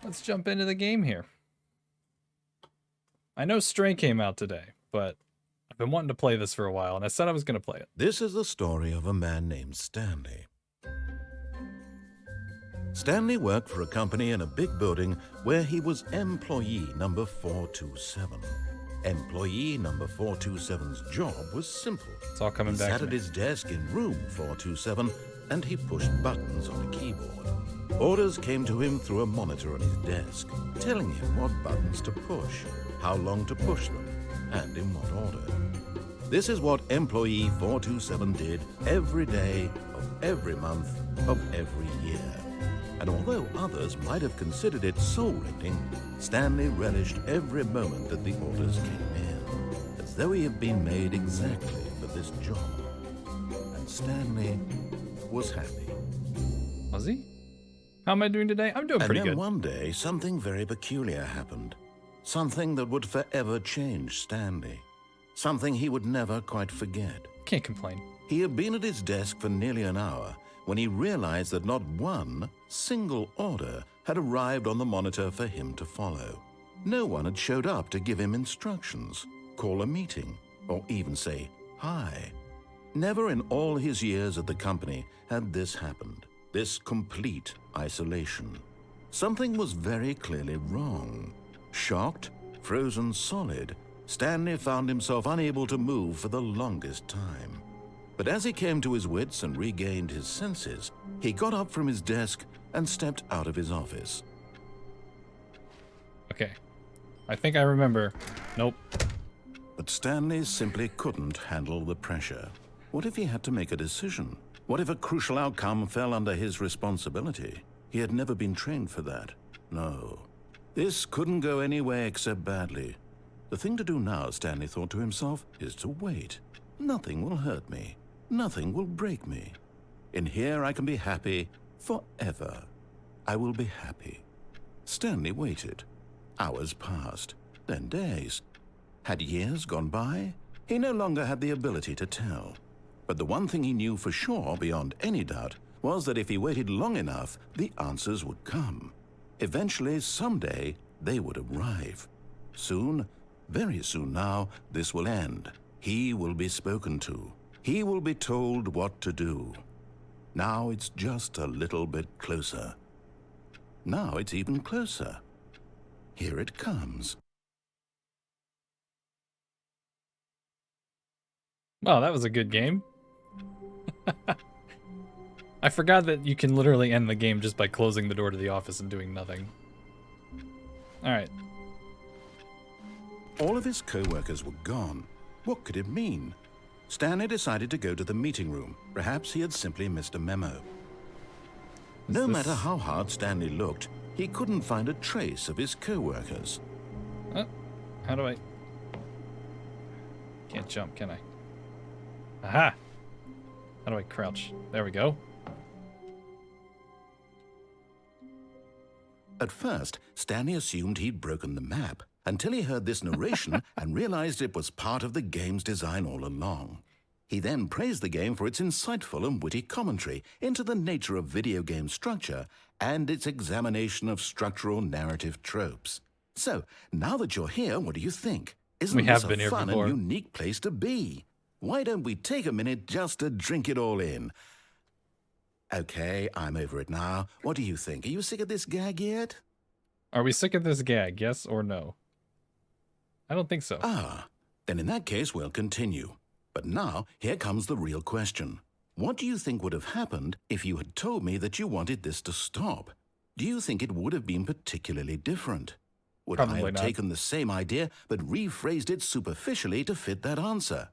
let's jump into the game here. I know Stray came out today, but I've been wanting to play this for a while, and I said I was going to play it. This is the story of a man named Stanley. Stanley worked for a company in a big building where he was employee number 427. Employee number 427's job was simple. It's all coming He back sat to at me. his desk in room 427 and he pushed buttons on a keyboard. Orders came to him through a monitor on his desk, telling him what buttons to push, how long to push them, and in what order. This is what employee 427 did every day of every month of every year. And although others might have considered it soul-rending, Stanley relished every moment that the orders came in, as though he had been made exactly for this job. And Stanley was happy. Was he? How am I doing today? I'm doing pretty And then good. one day, something very peculiar happened. Something that would forever change Stanley. Something he would never quite forget. Can't complain. He had been at his desk for nearly an hour when he realized that not one single order had arrived on the monitor for him to follow. No one had showed up to give him instructions, call a meeting, or even say hi. Never in all his years at the company had this happened, this complete isolation. Something was very clearly wrong. Shocked, frozen solid, Stanley found himself unable to move for the longest time. But as he came to his wits and regained his senses, he got up from his desk and stepped out of his office. Okay. I think I remember. Nope. But Stanley simply couldn't handle the pressure. What if he had to make a decision? What if a crucial outcome fell under his responsibility? He had never been trained for that. No. This couldn't go any way except badly. The thing to do now, Stanley thought to himself, is to wait. Nothing will hurt me. Nothing will break me. In here I can be happy forever. I will be happy. Stanley waited. Hours passed, then days. Had years gone by? He no longer had the ability to tell. But the one thing he knew for sure, beyond any doubt, was that if he waited long enough, the answers would come. Eventually, someday, they would arrive. Soon, very soon now, this will end. He will be spoken to. He will be told what to do. Now it's just a little bit closer. Now it's even closer. Here it comes. Well, that was a good game. I forgot that you can literally end the game just by closing the door to the office and doing nothing. Alright. All of his co-workers were gone. What could it mean? Stanley decided to go to the meeting room. Perhaps he had simply missed a memo. No matter how hard Stanley looked, he couldn't find a trace of his co-workers. How do I... Can't jump, can I? Aha! How do I crouch? There we go. At first, Stanley assumed he'd broken the map, until he heard this narration and realized it was part of the game's design all along. He then praised the game for its insightful and witty commentary into the nature of video game structure and its examination of structural narrative tropes. So, now that you're here, what do you think? Isn't We this have been a here fun before. and unique place to be? Why don't we take a minute just to drink it all in? Okay, I'm over it now. What do you think? Are you sick of this gag yet? Are we sick of this gag, yes or no? I don't think so. Ah, then in that case, we'll continue. But now, here comes the real question. What do you think would have happened if you had told me that you wanted this to stop? Do you think it would have been particularly different? Would I Probably have not. taken the same idea but rephrased it superficially to fit that answer?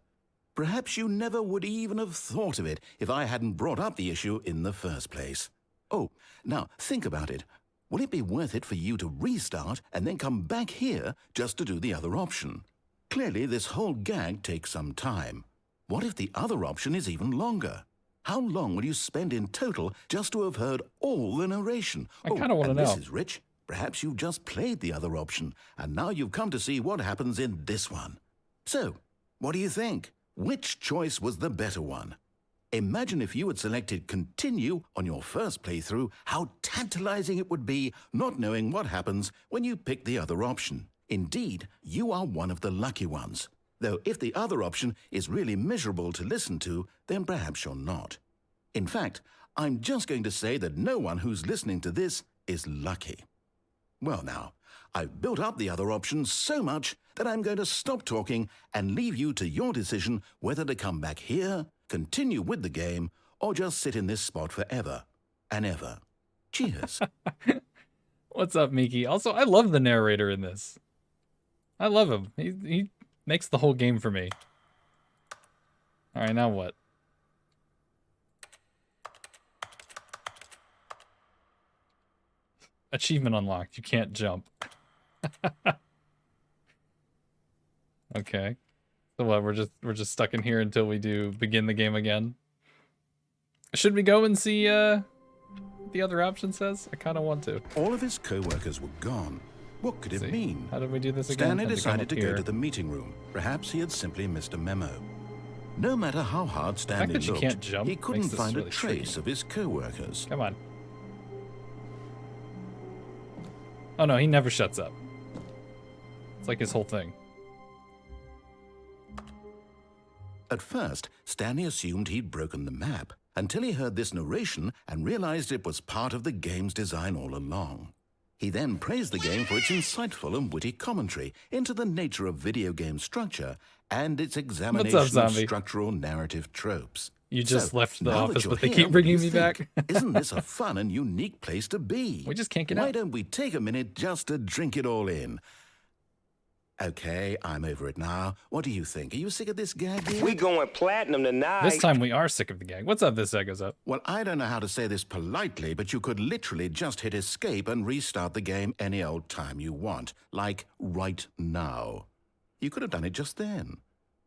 Perhaps you never would even have thought of it if I hadn't brought up the issue in the first place. Oh, now think about it. Will it be worth it for you to restart and then come back here just to do the other option? Clearly, this whole gag takes some time. What if the other option is even longer? How long will you spend in total just to have heard all the narration? I kinda wanna and know. this is rich. Perhaps you've just played the other option, and now you've come to see what happens in this one. So, what do you think? Which choice was the better one? Imagine if you had selected Continue on your first playthrough, how tantalizing it would be not knowing what happens when you pick the other option. Indeed, you are one of the lucky ones. Though if the other option is really miserable to listen to, then perhaps you're not. In fact, I'm just going to say that no one who's listening to this is lucky. Well now, I've built up the other options so much that I'm going to stop talking and leave you to your decision whether to come back here, continue with the game, or just sit in this spot forever and ever. Cheers. What's up, Miki? Also, I love the narrator in this. I love him. He makes the whole game for me. All right, now what? Achievement unlocked. You can't jump. Okay. So what? We're just stuck in here until we do begin the game again. Should we go and see what the other option says? I kind of want to. All of his co-workers were gone. What could it mean? How did we do this again? Stanley decided to go to the meeting room. Perhaps he had simply missed a memo. No matter how hard Stanley looked, he couldn't find a trace of his co-workers. Come on. Oh no, he never shuts up. It's like his whole thing. At first, Stanley assumed he'd broken the map, until he heard this narration and realized it was part of the game's design all along. He then praised the game for its insightful and witty commentary into the nature of video game structure and its examination of structural narrative tropes. You just left the office, but they keep bringing me back. Isn't this a fun and unique place to be? We just can't get out. Why don't we take a minute just to drink it all in? Okay, I'm over it now. What do you think? Are you sick of this gag here? We going platinum tonight. This time we are sick of the gag. What's up, this goes up? Well, I don't know how to say this politely, but you could literally just hit escape and restart the game any old time you want. Like right now. You could have done it just then.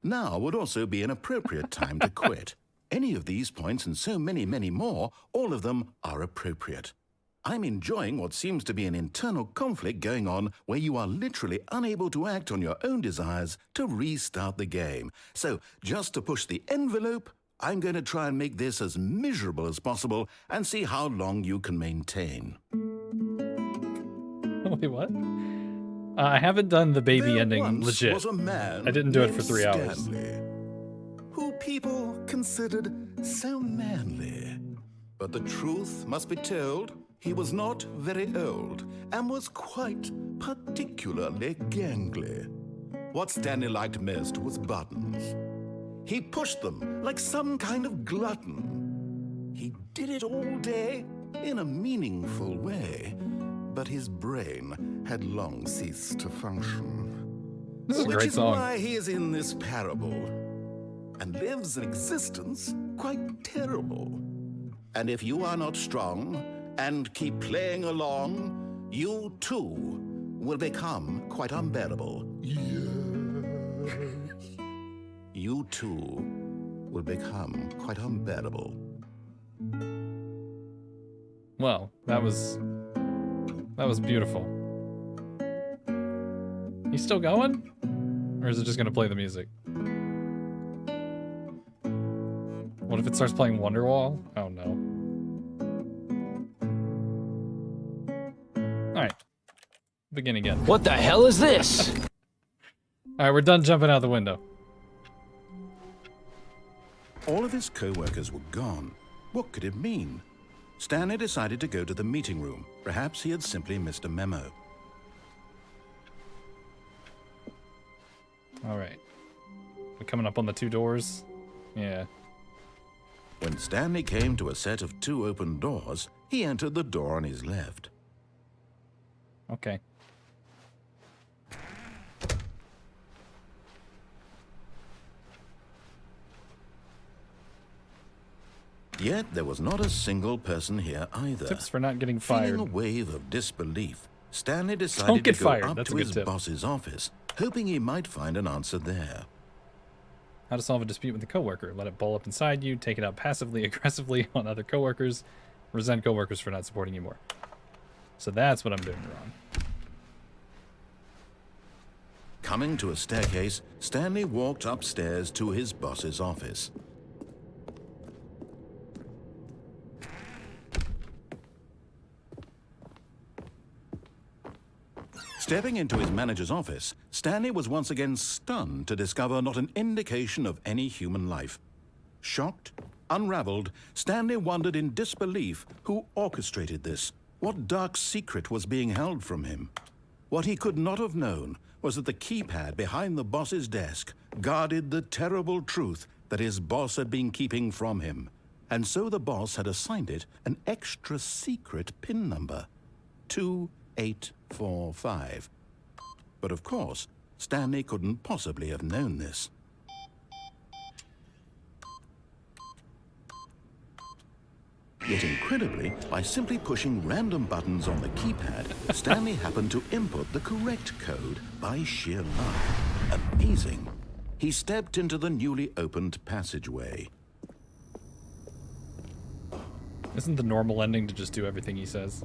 Now would also be an appropriate time to quit. Any of these points and so many, many more, all of them are appropriate. I'm enjoying what seems to be an internal conflict going on where you are literally unable to act on your own desires to restart the game. So, just to push the envelope, I'm going to try and make this as miserable as possible and see how long you can maintain. Wait, what? I haven't done the baby ending legit. Was a man I didn't do it for 3 hours. Stanley, who people considered so manly. But the truth must be told. He was not very old and was quite particularly gangly. What Stanley liked most was buttons. He pushed them like some kind of glutton. He did it all day in a meaningful way, but his brain had long ceased to function. This is a great song. Which is why he is in this parable and lives an existence quite terrible. And if you are not strong and keep playing along, you too will become quite unbearable. Yes. You too will become quite unbearable. Well, that was beautiful. You still going? Or is it just gonna play the music? What if it starts playing Wonderwall? Oh no. Alright. Begin again. What the hell is this? Alright, we're done jumping out the window. All of his co-workers were gone. What could it mean? Stanley decided to go to the meeting room. Perhaps he had simply missed a memo. Alright. We're coming up on the 2 doors. Yeah. When Stanley came to a set of 2 open doors, he entered the door on his left. Okay. Yet there was not a single person here either. Tips for not getting fired. Feeling a wave of disbelief, Stanley decided to go up to his boss's office, hoping he might find an answer there. How to solve a dispute with a coworker. Let it ball up inside you, take it out passively, aggressively on other coworkers, resent coworkers for not supporting you more. So that's what I'm doing wrong. Coming to a staircase, Stanley walked upstairs to his boss's office. Stepping into his manager's office, Stanley was once again stunned to discover not an indication of any human life. Shocked, unraveled, Stanley wondered in disbelief who orchestrated this. What dark secret was being held from him? What he could not have known was that the keypad behind the boss's desk guarded the terrible truth that his boss had been keeping from him. And so the boss had assigned it an extra secret PIN number, 2845. But of course, Stanley couldn't possibly have known this. Yet incredibly, by simply pushing random buttons on the keypad, Stanley happened to input the correct code by sheer luck. Amazing. He stepped into the newly opened passageway. Isn't the normal ending to just do everything he says?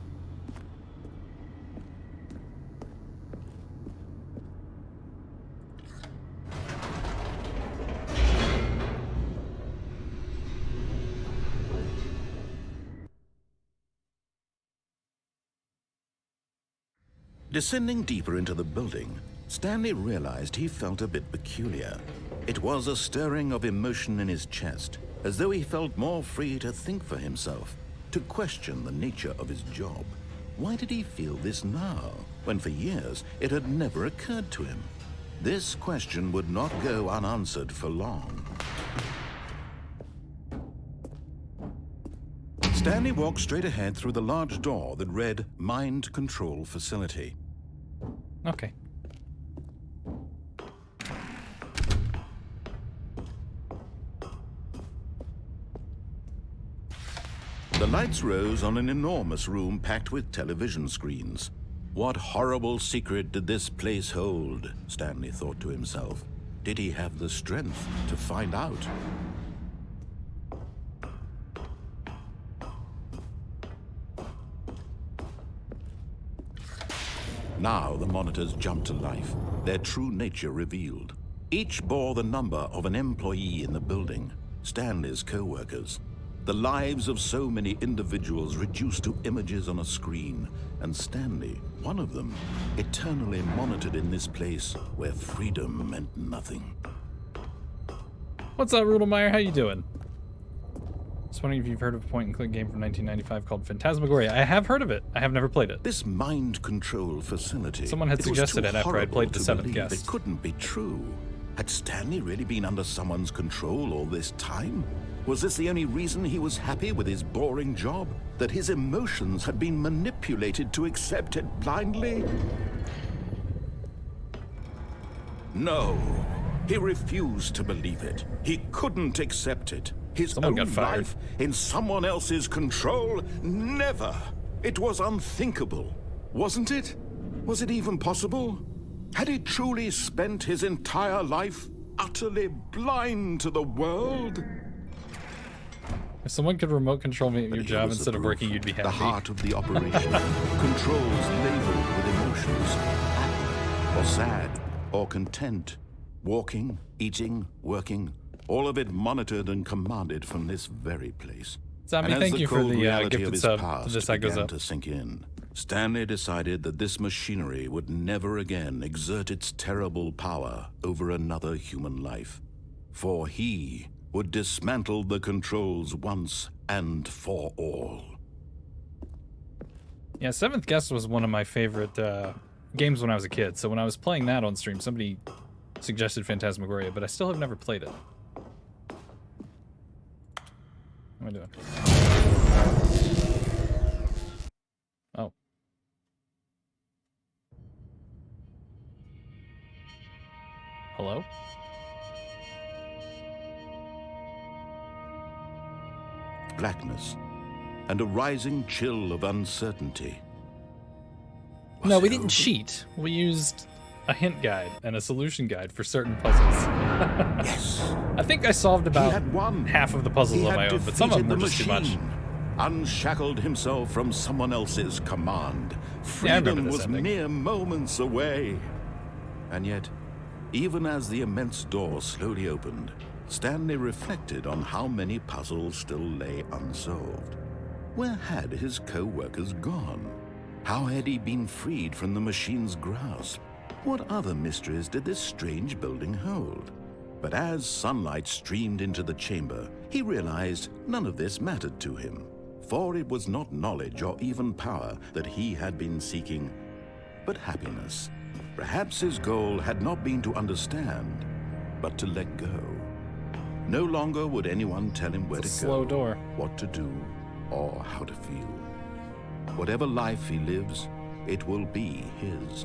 Descending deeper into the building, Stanley realized he felt a bit peculiar. It was a stirring of emotion in his chest, as though he felt more free to think for himself, to question the nature of his job. Why did he feel this now, when for years it had never occurred to him? This question would not go unanswered for long. Stanley walked straight ahead through the large door that read Mind Control Facility. Okay. The lights rose on an enormous room packed with television screens. What horrible secret did this place hold? Stanley thought to himself. Did he have the strength to find out? Now the monitors jumped to life, their true nature revealed. Each bore the number of an employee in the building, Stanley's co-workers. The lives of so many individuals reduced to images on a screen, and Stanley, one of them, eternally monitored in this place where freedom meant nothing. What's up, Rudelmeyer? How you doing? Just wondering if you've heard of a point-and-click game from 1995 called Phantasmagoria. I have heard of it. I have never played it. This mind control facility. Someone had suggested it after I'd played the seventh believe guest. It couldn't be true. Had Stanley really been under someone's control all this time? Was this the only reason he was happy with his boring job? That his emotions had been manipulated to accept it blindly? No. He refused to believe it. He couldn't accept it. His Someone own got fired. life in someone else's control? Never. It was unthinkable. Wasn't it? Was it even possible? Had he truly spent his entire life utterly blind to the world? If someone could remote control me at But your here job was the instead of proof, working, you'd be happy. The heart of the operation. Controls labeled with emotions. Happy or sad or content. Walking, eating, working. All of it monitored and commanded from this very place. Zombie, And as thank you for cold the reality of gifted his sub. past This side goes began up. to sink in, Stanley decided that this machinery would never again exert its terrible power over another human life. For he would dismantle the controls once and for all. Yeah, Seventh Guest was one of my favorite games when I was a kid. So when I was playing that on stream, somebody suggested Phantasmagoria, but I still have never played it. What am I doing? Oh. Hello? Blackness and a rising chill of uncertainty. No, Was we it didn't over? cheat. We used a hint guide and a solution guide for certain puzzles. Yes. I think I solved He about had won. half of the puzzles He on had my own, but some of them were defeated just the too much. machine, Unshackled himself from someone else's command. Yeah, I remember Freedom this was ending. mere moments away. And yet, even as the immense door slowly opened, Stanley reflected on how many puzzles still lay unsolved. Where had his co-workers gone? How had he been freed from the machine's grasp? What other mysteries did this strange building hold? But as sunlight streamed into the chamber, he realized none of this mattered to him, for it was not knowledge or even power that he had been seeking, but happiness. Perhaps his goal had not been to understand, but to let go. No longer would anyone tell him where to slow go, door. what to do, or how to feel. Whatever life he lives, it will be his.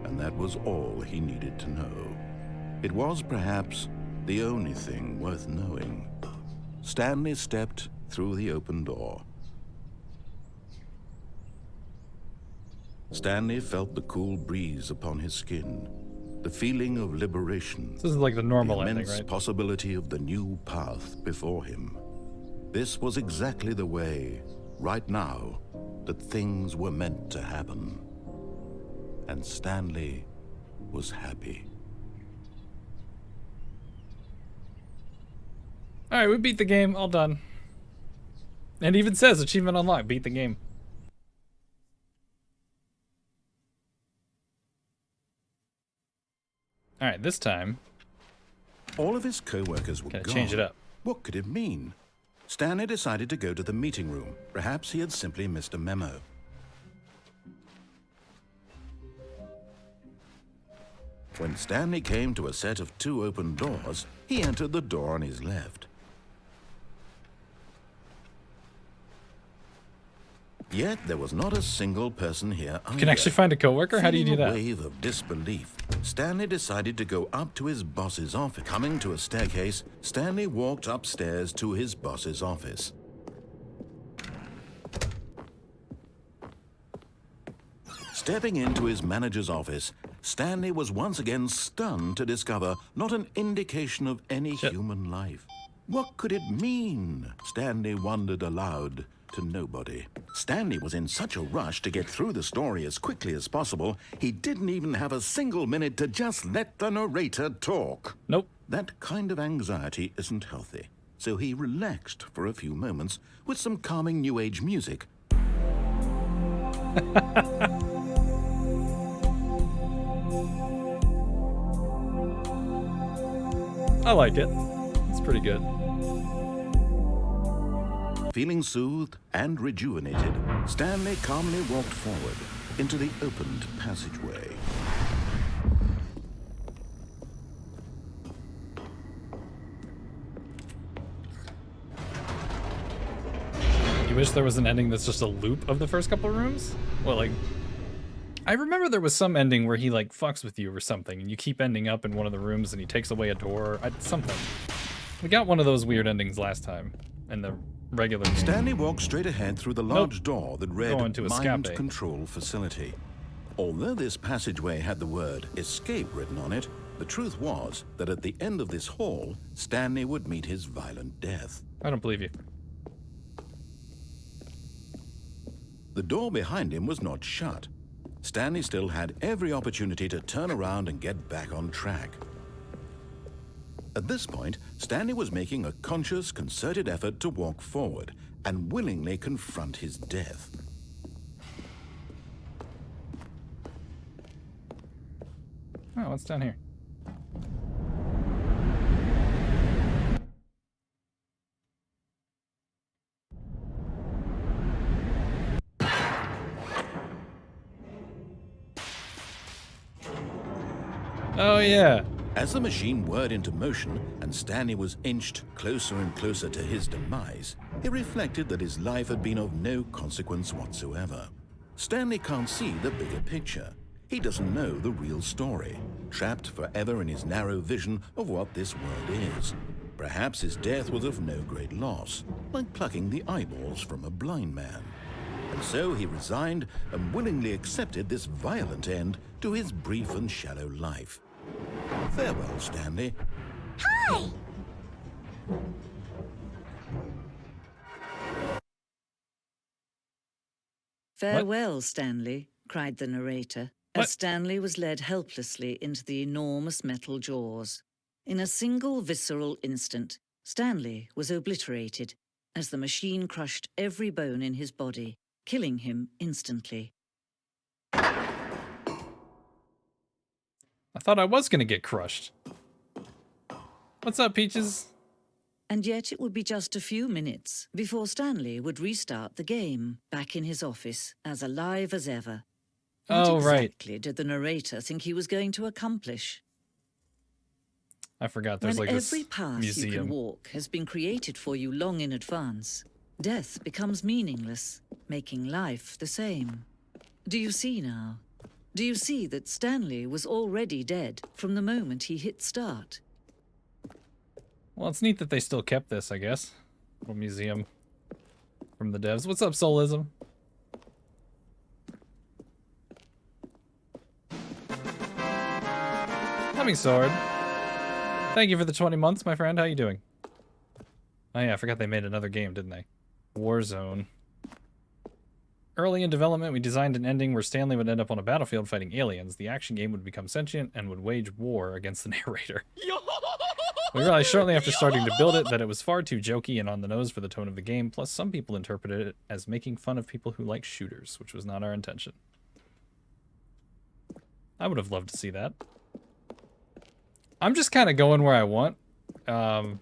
And that was all he needed to know. It was perhaps the only thing worth knowing. Stanley stepped through the open door. Stanley felt the cool breeze upon his skin, the feeling of liberation. This is like the normal the ending, immense right? possibility of the new path before him. This was exactly the way, right now, that things were meant to happen. And Stanley was happy. All right, we beat the game. All done. And it even says achievement unlocked. Beat the game. All right, this time All of his co-workers were gotta gone. change it up. What could it mean? Stanley decided to go to the meeting room. Perhaps he had simply missed a memo. When Stanley came to a set of 2 open doors, he entered the door on his left. Yet there was not a single person here either. You can actually find a coworker? How do you do Feeling that? a wave of disbelief, Stanley decided to go up to his boss's office. Coming to a staircase, Stanley walked upstairs to his boss's office. Stepping into his manager's office, Stanley was once again stunned to discover not an indication of any human life. What could it mean? Stanley wondered aloud to nobody. Stanley was in such a rush to get through the story as quickly as possible, he didn't even have a single minute to just let the narrator talk. Nope. That kind of anxiety isn't healthy, so he relaxed for a few moments with some calming New Age music. I like it. It's pretty good. Feeling soothed and rejuvenated, Stanley calmly walked forward into the opened passageway. You wish there was an ending that's just a loop of the first couple of rooms? Well, like, I remember there was some ending where he like fucks with you or something, and you keep ending up in one of the rooms, and he takes away a door. Something. We got one of those weird endings last time in the regular game. Stanley walked straight ahead through the large door that read Going to Mind escape. Control Facility. Although this passageway had the word escape written on it, the truth was that at the end of this hall, Stanley would meet his violent death. I don't believe you. The door behind him was not shut. Stanley still had every opportunity to turn around and get back on track. At this point, Stanley was making a conscious, concerted effort to walk forward and willingly confront his death. Oh, what's down here? Oh, yeah. As the machine whirred into motion and Stanley was inched closer and closer to his demise, he reflected that his life had been of no consequence whatsoever. Stanley can't see the bigger picture. He doesn't know the real story, trapped forever in his narrow vision of what this world is. Perhaps his death was of no great loss, like plucking the eyeballs from a blind man. And so he resigned and willingly accepted this violent end to his brief and shallow life. Farewell, Stanley. Hi! Farewell, Stanley, cried the narrator, What? as Stanley was led helplessly into the enormous metal jaws. In a single visceral instant, Stanley was obliterated as the machine crushed every bone in his body, killing him instantly. I thought I was gonna get crushed. What's up, Peaches? And yet it would be just a few minutes before Stanley would restart the game, back in his office, as alive as ever. What Oh, right. exactly did the narrator think he was going to accomplish? I forgot there's When like this every path museum. you can walk has been created for you long in advance, death becomes meaningless, making life the same. Do you see now? Do you see that Stanley was already dead from the moment he hit start? Well, it's neat that they still kept this, I guess. Little museum from the devs. What's up, Soulism? Humming Sword. Thank you for the 20 months, my friend. How you doing? Oh yeah, I forgot they made another game, didn't they? Warzone. Early in development, we designed an ending where Stanley would end up on a battlefield fighting aliens. The action game would become sentient and would wage war against the narrator. We realized shortly after starting to build it that it was far too jokey and on the nose for the tone of the game, plus some people interpreted it as making fun of people who like shooters, which was not our intention. I would have loved to see that. I'm just kind of going where I want. I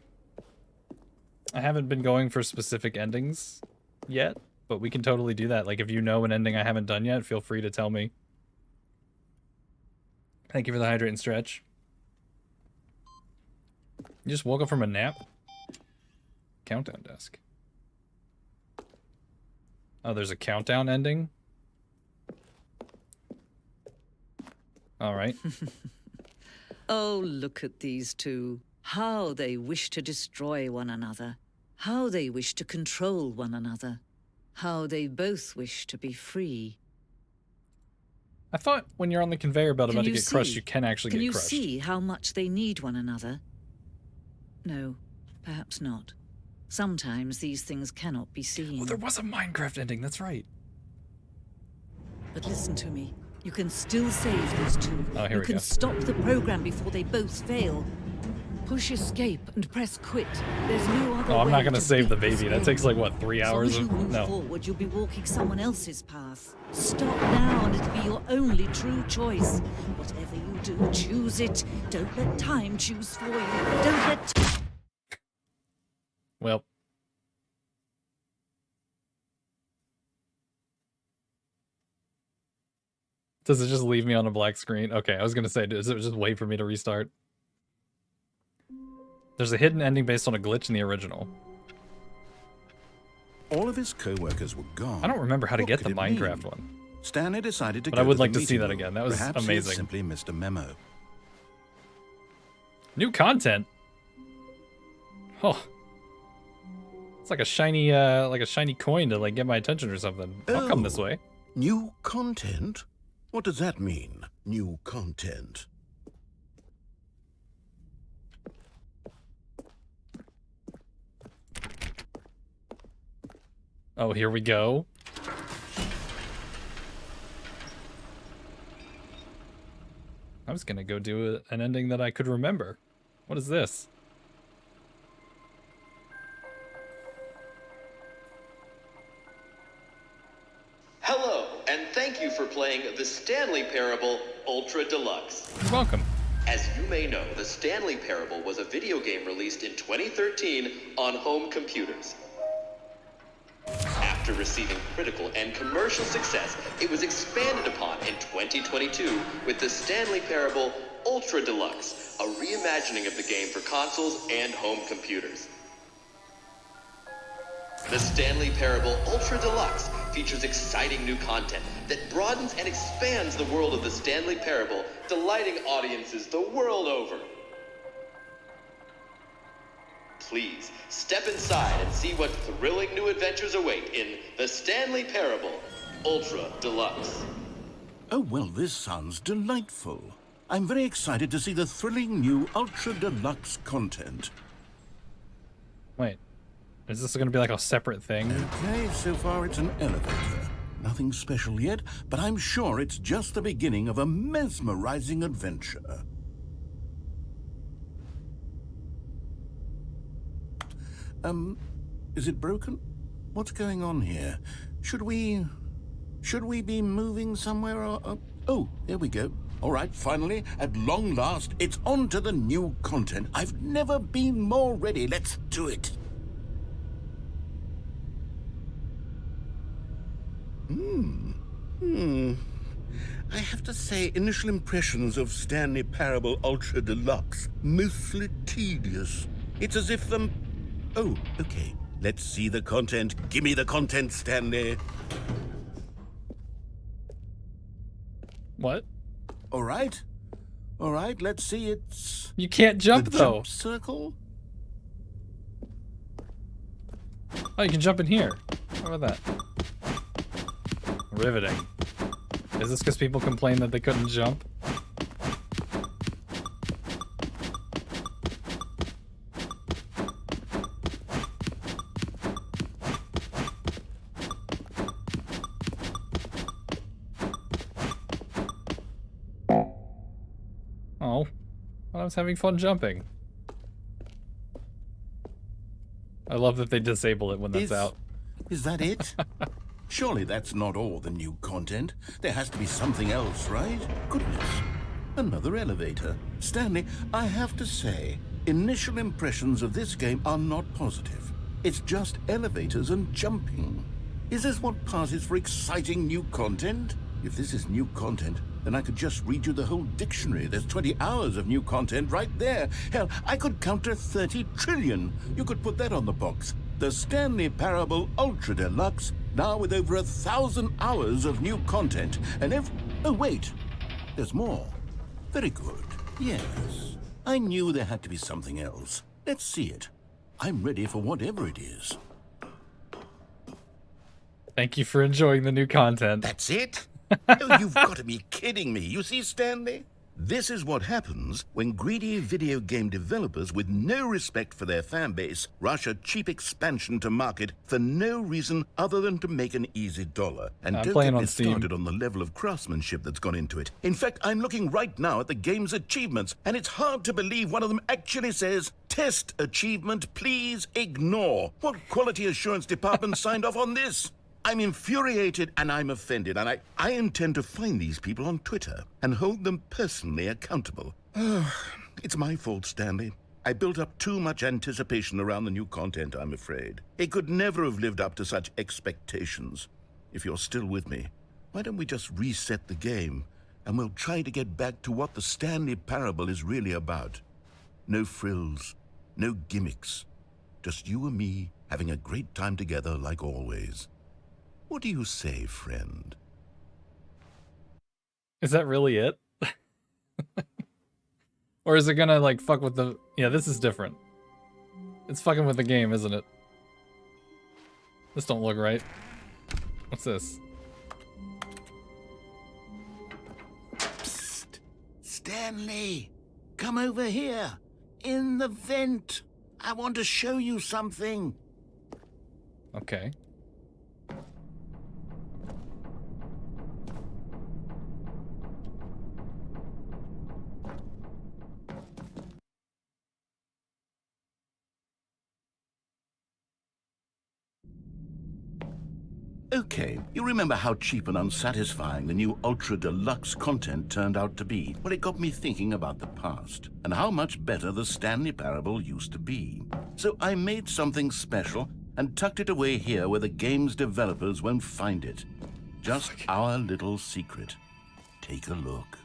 haven't been going for specific endings yet, but we can totally do that. Like, if you know an ending I haven't done yet, feel free to tell me. Thank you for the hydrate and stretch. You just woke up from a nap? Countdown desk. Oh, there's a countdown ending? Alright. Oh, look at these two. How they wish to destroy one another. How they wish to control one another. How they both wish to be free. I thought when you're on the conveyor belt Can about to you get crushed, see? you can actually Can get you crushed. see how much they need one another? No, perhaps not. Sometimes these things cannot be seen. Oh, there was a Minecraft ending, that's right. But listen to me. You can still save these two. Oh, here you we can go. stop the program before they both fail. Push escape and press quit. There's no other Oh, I'm way not gonna to save the beat this baby. That game. takes like, what, 3 As long hours as you of... move No. forward, you'll be walking someone else's path. Stop now and it'll be your only true choice. Whatever you do, choose it. Don't let time choose for you. Don't let... Well. Does it just leave me on a black screen? Okay, I was gonna say, does it just wait for me to restart? There's a hidden ending based on a glitch in the original. All of his co-workers were gone. I don't remember how to What get could the it mean? Minecraft one. Stanley decided to But go I would to like the to see meeting that room. again. That was Perhaps he had amazing. simply missed a memo. New content? Oh. It's like a shiny coin to like get my attention or something. I'll come this Oh. way. New content? What does that mean, new content? Oh, here we go. I was gonna go do an ending that I could remember. What is this? Hello, and thank you for playing the Stanley Parable Ultra Deluxe. You're welcome. As you may know, the Stanley Parable was a video game released in 2013 on home computers. After receiving critical and commercial success, it was expanded upon in 2022 with the Stanley Parable Ultra Deluxe, a reimagining of the game for consoles and home computers. The Stanley Parable Ultra Deluxe features exciting new content that broadens and expands the world of the Stanley Parable, delighting audiences the world over. Please, step inside and see what thrilling new adventures await in the Stanley Parable Ultra Deluxe. Oh, well, this sounds delightful. I'm very excited to see the thrilling new Ultra Deluxe content. Wait. Is this gonna be like a separate thing? Okay, so far it's an elevator. Nothing special yet, but I'm sure it's just the beginning of a mesmerizing adventure. Is it broken? What's going on here? Should we Should we be moving somewhere or... Oh, there we go. All right, finally, at long last, it's on to the new content. I've never been more ready. Let's do it. I have to say, initial impressions of Stanley Parable Ultra Deluxe, mostly tedious. It's as if Oh, okay. Let's see the content. Give me the content, Stanley. What? All right, let's see. It's You can't jump, the though. jump circle. Oh, you can jump in here. How about that? Riveting. Is this because people complained that they couldn't jump? Oh, I was having fun jumping. I love that they disable it when that's out. Is that it? Surely that's not all the new content. There has to be something else, right? Goodness. Another elevator. Stanley, I have to say, initial impressions of this game are not positive. It's just elevators and jumping. Is this what passes for exciting new content? If this is new content, then I could just read you the whole dictionary. There's 20 hours of new content right there. Hell, I could counter 30 trillion. You could put that on the box. The Stanley Parable Ultra Deluxe, now with over 1,000 hours of new content. And oh, wait. There's more. Very good. Yes. I knew there had to be something else. Let's see it. I'm ready for whatever it is. Thank you for enjoying the new content. That's it? Oh, you've got to be kidding me. You see, Stanley? This is what happens when greedy video game developers with no respect for their fan base rush a cheap expansion to market for no reason other than to make an easy dollar. And I'm don't playing get on me Steam. started on the level of craftsmanship that's gone into it. In fact, I'm looking right now at the game's achievements, and it's hard to believe one of them actually says, "Test achievement, please ignore." What quality assurance department signed off on this? I'm infuriated and I'm offended, and I intend to find these people on Twitter and hold them personally accountable. It's my fault, Stanley. I built up too much anticipation around the new content, I'm afraid. It could never have lived up to such expectations. If you're still with me, why don't we just reset the game and we'll try to get back to what the Stanley Parable is really about. No frills, no gimmicks. Just you and me having a great time together like always. What do you say, friend? Is that really it? Or is it gonna, like, fuck with the... Yeah, this is different. It's fucking with the game, isn't it? This don't look right. What's this? Psst! Stanley! Come over here! In the vent! I want to show you something! Okay. Okay, you remember how cheap and unsatisfying the new Ultra Deluxe content turned out to be? Well, it got me thinking about the past, and how much better the Stanley Parable used to be. So I made something special and tucked it away here where the game's developers won't find it. Just our little secret. Take a look.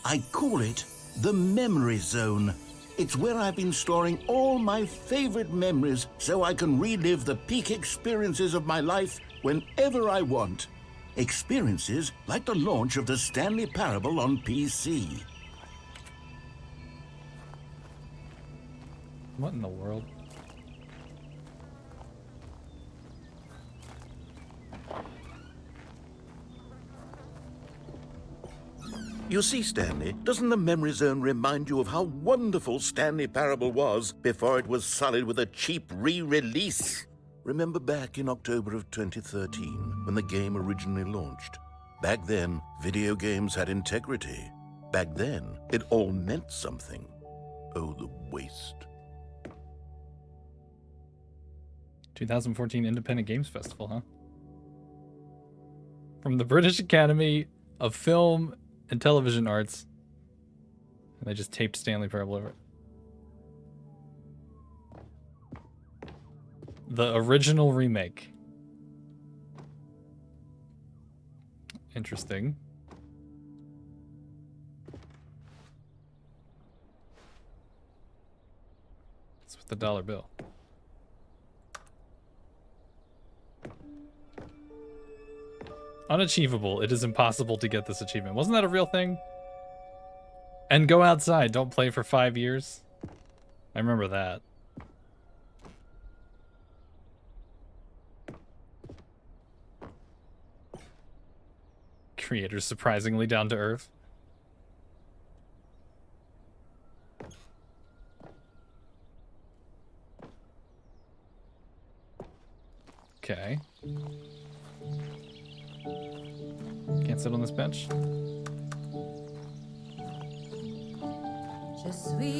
I call it the Memory Zone. It's where I've been storing all my favorite memories so I can relive the peak experiences of my life whenever I want. Experiences like the launch of the Stanley Parable on PC. What in the world? You see, Stanley, doesn't the Memory Zone remind you of how wonderful Stanley Parable was before it was sullied with a cheap re-release? Remember back in October of 2013, when the game originally launched? Back then, video games had integrity. Back then, it all meant something. Oh, the waste. 2014 Independent Games Festival, huh? From the British Academy of Film and Television Arts. And they just taped Stanley Parable over it. The original remake. Interesting. It's with the dollar bill. Unachievable. It is impossible to get this achievement. Wasn't that a real thing? And go outside. Don't play for 5 years. I remember that. Creators surprisingly down to earth. Okay. Can't sit on this bench.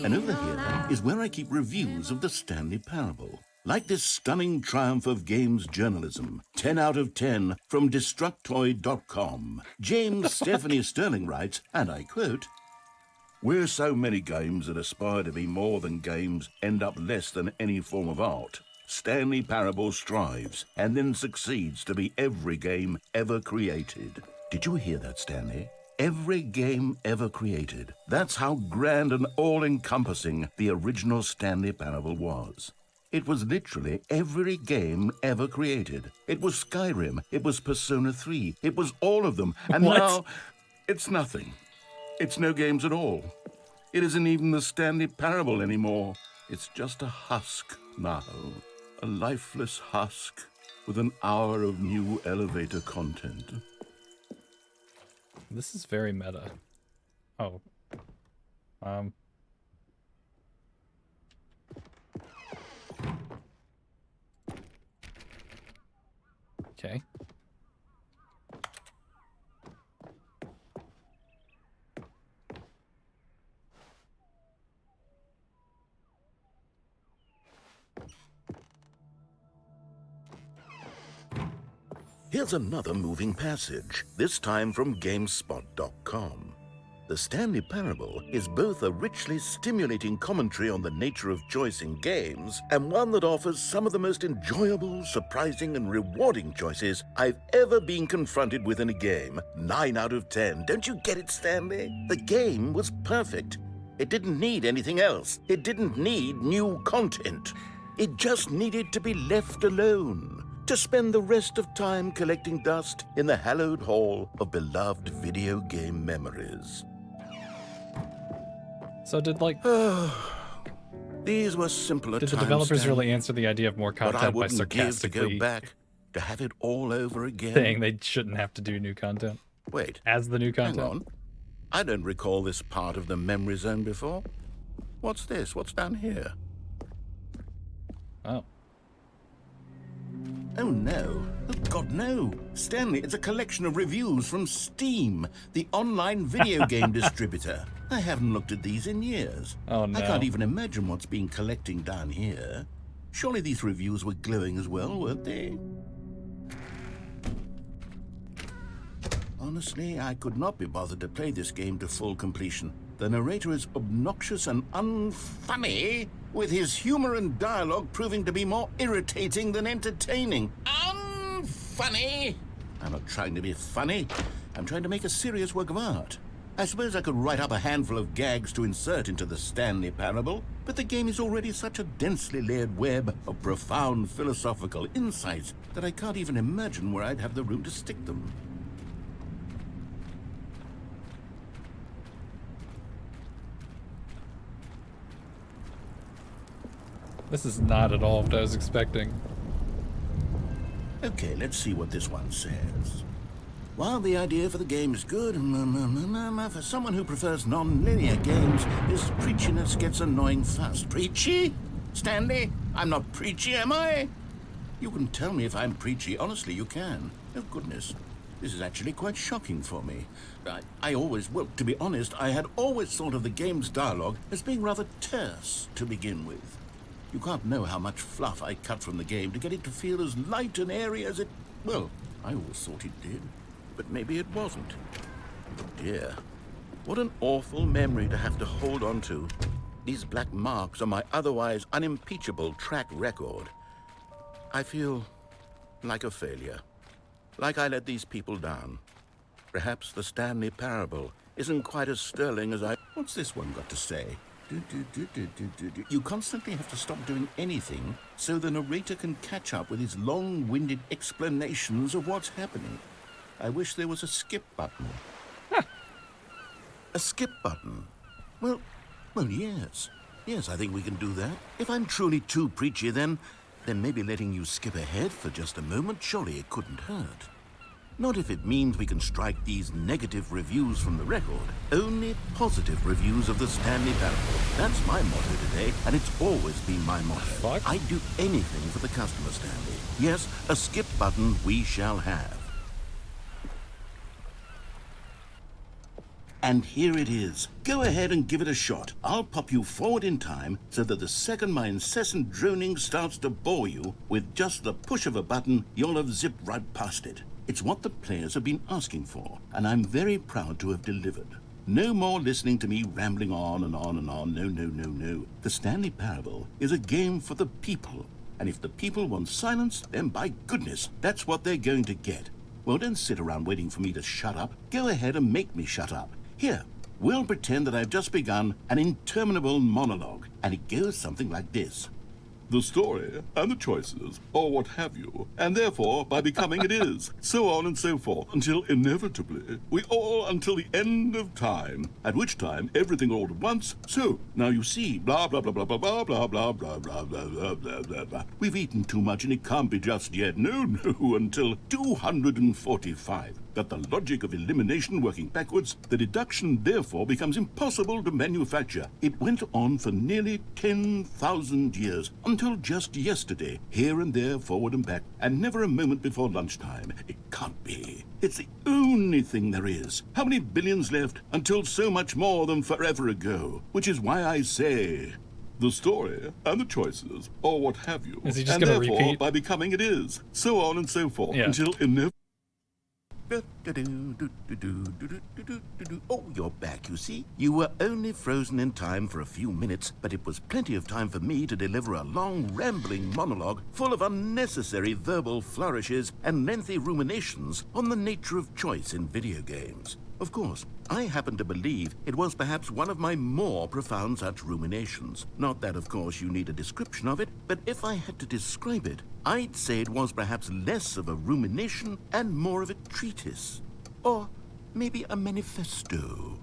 And over here is where I keep reviews of the Stanley Parable. Like this stunning triumph of games journalism, 10 out of 10 from Destructoid.com. James Stephanie Sterling writes, and I quote, "Where so many games that aspire to be more than games end up less than any form of art, Stanley Parable strives and then succeeds to be every game ever created." Did you hear that, Stanley? Every game ever created. That's how grand and all-encompassing the original Stanley Parable was. It was literally every game ever created. It was Skyrim. It was Persona 3. It was all of them. And What? now, it's nothing. It's no games at all. It isn't even the Stanley Parable anymore. It's just a husk now. A lifeless husk with an hour of new elevator content. This is very meta. Oh. Okay. Here's another moving passage, this time from GameSpot.com. The Stanley Parable is both a richly stimulating commentary on the nature of choice in games and one that offers some of the most enjoyable, surprising, and rewarding choices I've ever been confronted with in a game. 9 out of 10. Don't you get it, Stanley? The game was perfect. It didn't need anything else. It didn't need new content. It just needed to be left alone, to spend the rest of time collecting dust in the hallowed hall of beloved video game memories. So did like These were simpler did times, the developers Stan, really answer the idea of more but I content by wouldn't give to go sarcastically back to have it all over again. saying they shouldn't have to do new content Wait, as the new hang content? on. I don't recall this part of the memory zone before. What's this? What's down here? Oh. Oh no. Oh God, no. Stanley, it's a collection of reviews from Steam, the online video game distributor. I haven't looked at these in years. Oh no. I can't even imagine what's been collecting down here. Surely these reviews were glowing as well, weren't they? Honestly, I could not be bothered to play this game to full completion. The narrator is obnoxious and unfunny, with his humor and dialogue proving to be more irritating than entertaining. Unfunny! I'm not trying to be funny. I'm trying to make a serious work of art. I suppose I could write up a handful of gags to insert into the Stanley Parable, but the game is already such a densely layered web of profound philosophical insights that I can't even imagine where I'd have the room to stick them. This is not at all what I was expecting. Okay, let's see what this one says. While the idea for the game is good, for someone who prefers non-linear games, this preachiness gets annoying fast. Preachy? Stanley, I'm not preachy, am I? You can tell me if I'm preachy. Honestly, you can. Oh, goodness. This is actually quite shocking for me. Well, to be honest, I had always thought of the game's dialogue as being rather terse to begin with. You can't know how much fluff I cut from the game to get it to feel as light and airy as it... Well, I always thought it did, but maybe it wasn't. Oh dear. What an awful memory to have to hold on to. These black marks on my otherwise unimpeachable track record. I feel like a failure. Like I let these people down. Perhaps the Stanley Parable isn't quite as sterling as I... What's this one got to say? You constantly have to stop doing anything so the narrator can catch up with his long-winded explanations of what's happening. I wish there was a skip button. A skip button? Well, yes. Yes, I think we can do that. If I'm truly too preachy, then maybe letting you skip ahead for just a moment, surely it couldn't hurt. Not if it means we can strike these negative reviews from the record. Only positive reviews of the Stanley Parable. That's my motto today, and it's always been my motto. Fuck? I'd do anything for the customer, Stanley. Yes, a skip button we shall have. And here it is. Go ahead and give it a shot. I'll pop you forward in time so that the second my incessant droning starts to bore you, with just the push of a button, you'll have zipped right past it. It's what the players have been asking for, and I'm very proud to have delivered. No more listening to me rambling on and on and on. No. The Stanley Parable is a game for the people. And if the people want silence, then by goodness, that's what they're going to get. Well, don't sit around waiting for me to shut up. Go ahead and make me shut up. Here, we'll pretend that I've just begun an interminable monologue, and it goes something like this. The story and the choices, or what have you, and therefore, by becoming it is, so on and so forth, until inevitably, we all until the end of time, at which time everything all at once, so, now you see, blah, blah, blah, blah, blah, blah, blah, blah, blah, blah, blah, blah, blah, blah, blah. We've eaten too much and it can't be just yet, no, until 245. That the logic of elimination working backwards, the deduction therefore becomes impossible to manufacture. It went on for nearly 10,000 years, until just yesterday, here and there, forward and back, and never a moment before lunchtime. It can't be. It's the only thing there is. How many billions left until so much more than forever ago? Which is why I say... The story and the choices, or what have you, Is he just and gonna therefore, repeat? by becoming it is, so on and so forth, Yeah. until inevitably... Oh, you're back, you see. You were only frozen in time for a few minutes, but it was plenty of time for me to deliver a long, rambling monologue full of unnecessary verbal flourishes and lengthy ruminations on the nature of choice in video games. Of course, I happen to believe it was perhaps one of my more profound such ruminations. Not that, of course, you need a description of it, but if I had to describe it, I'd say it was perhaps less of a rumination and more of a treatise. Or maybe a manifesto.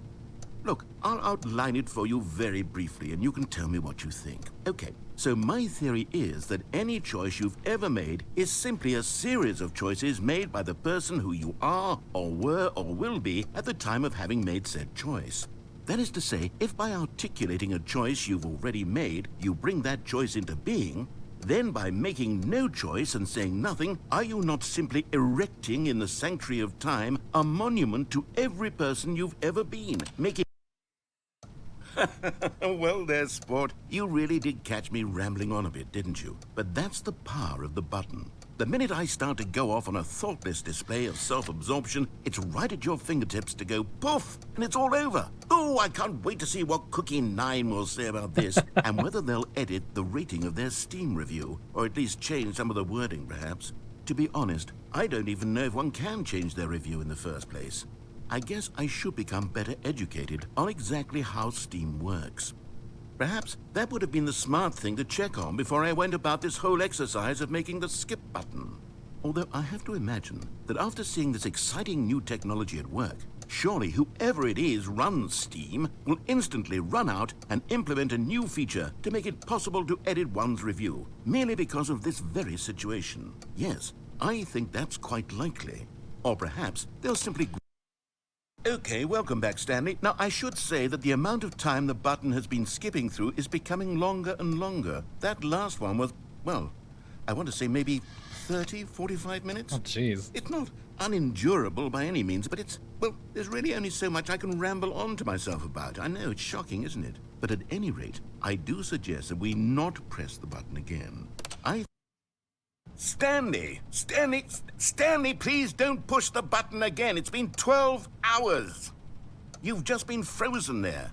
Look, I'll outline it for you very briefly, and you can tell me what you think. Okay, so my theory is that any choice you've ever made is simply a series of choices made by the person who you are, or were, or will be at the time of having made said choice. That is to say, if by articulating a choice you've already made, you bring that choice into being, then by making no choice and saying nothing, are you not simply erecting in the sanctuary of time a monument to every person you've ever been, making... Well there, sport. You really did catch me rambling on a bit, didn't you? But that's the power of the button. The minute I start to go off on a thoughtless display of self-absorption, it's right at your fingertips to go poof, and it's all over. Oh, I can't wait to see what Cookie 9 will say about this, and whether they'll edit the rating of their Steam review, or at least change some of the wording, perhaps. To be honest, I don't even know if one can change their review in the first place. I guess I should become better educated on exactly how Steam works. Perhaps that would have been the smart thing to check on before I went about this whole exercise of making the skip button. Although I have to imagine that after seeing this exciting new technology at work, surely whoever it is runs Steam will instantly run out and implement a new feature to make it possible to edit one's review, merely because of this very situation. Yes, I think that's quite likely. Or perhaps they'll simply... Okay, welcome back, Stanley. Now, I should say that the amount of time the button has been skipping through is becoming longer and longer. That last one was, well, I want to say maybe 30, 45 minutes. Oh, jeez. It's not unendurable by any means, but it's, well, there's really only so much I can ramble on to myself about. I know, it's shocking, isn't it? But at any rate, I do suggest that we not press the button again. Stanley, please don't push the button again. It's been 12 hours. You've just been frozen there.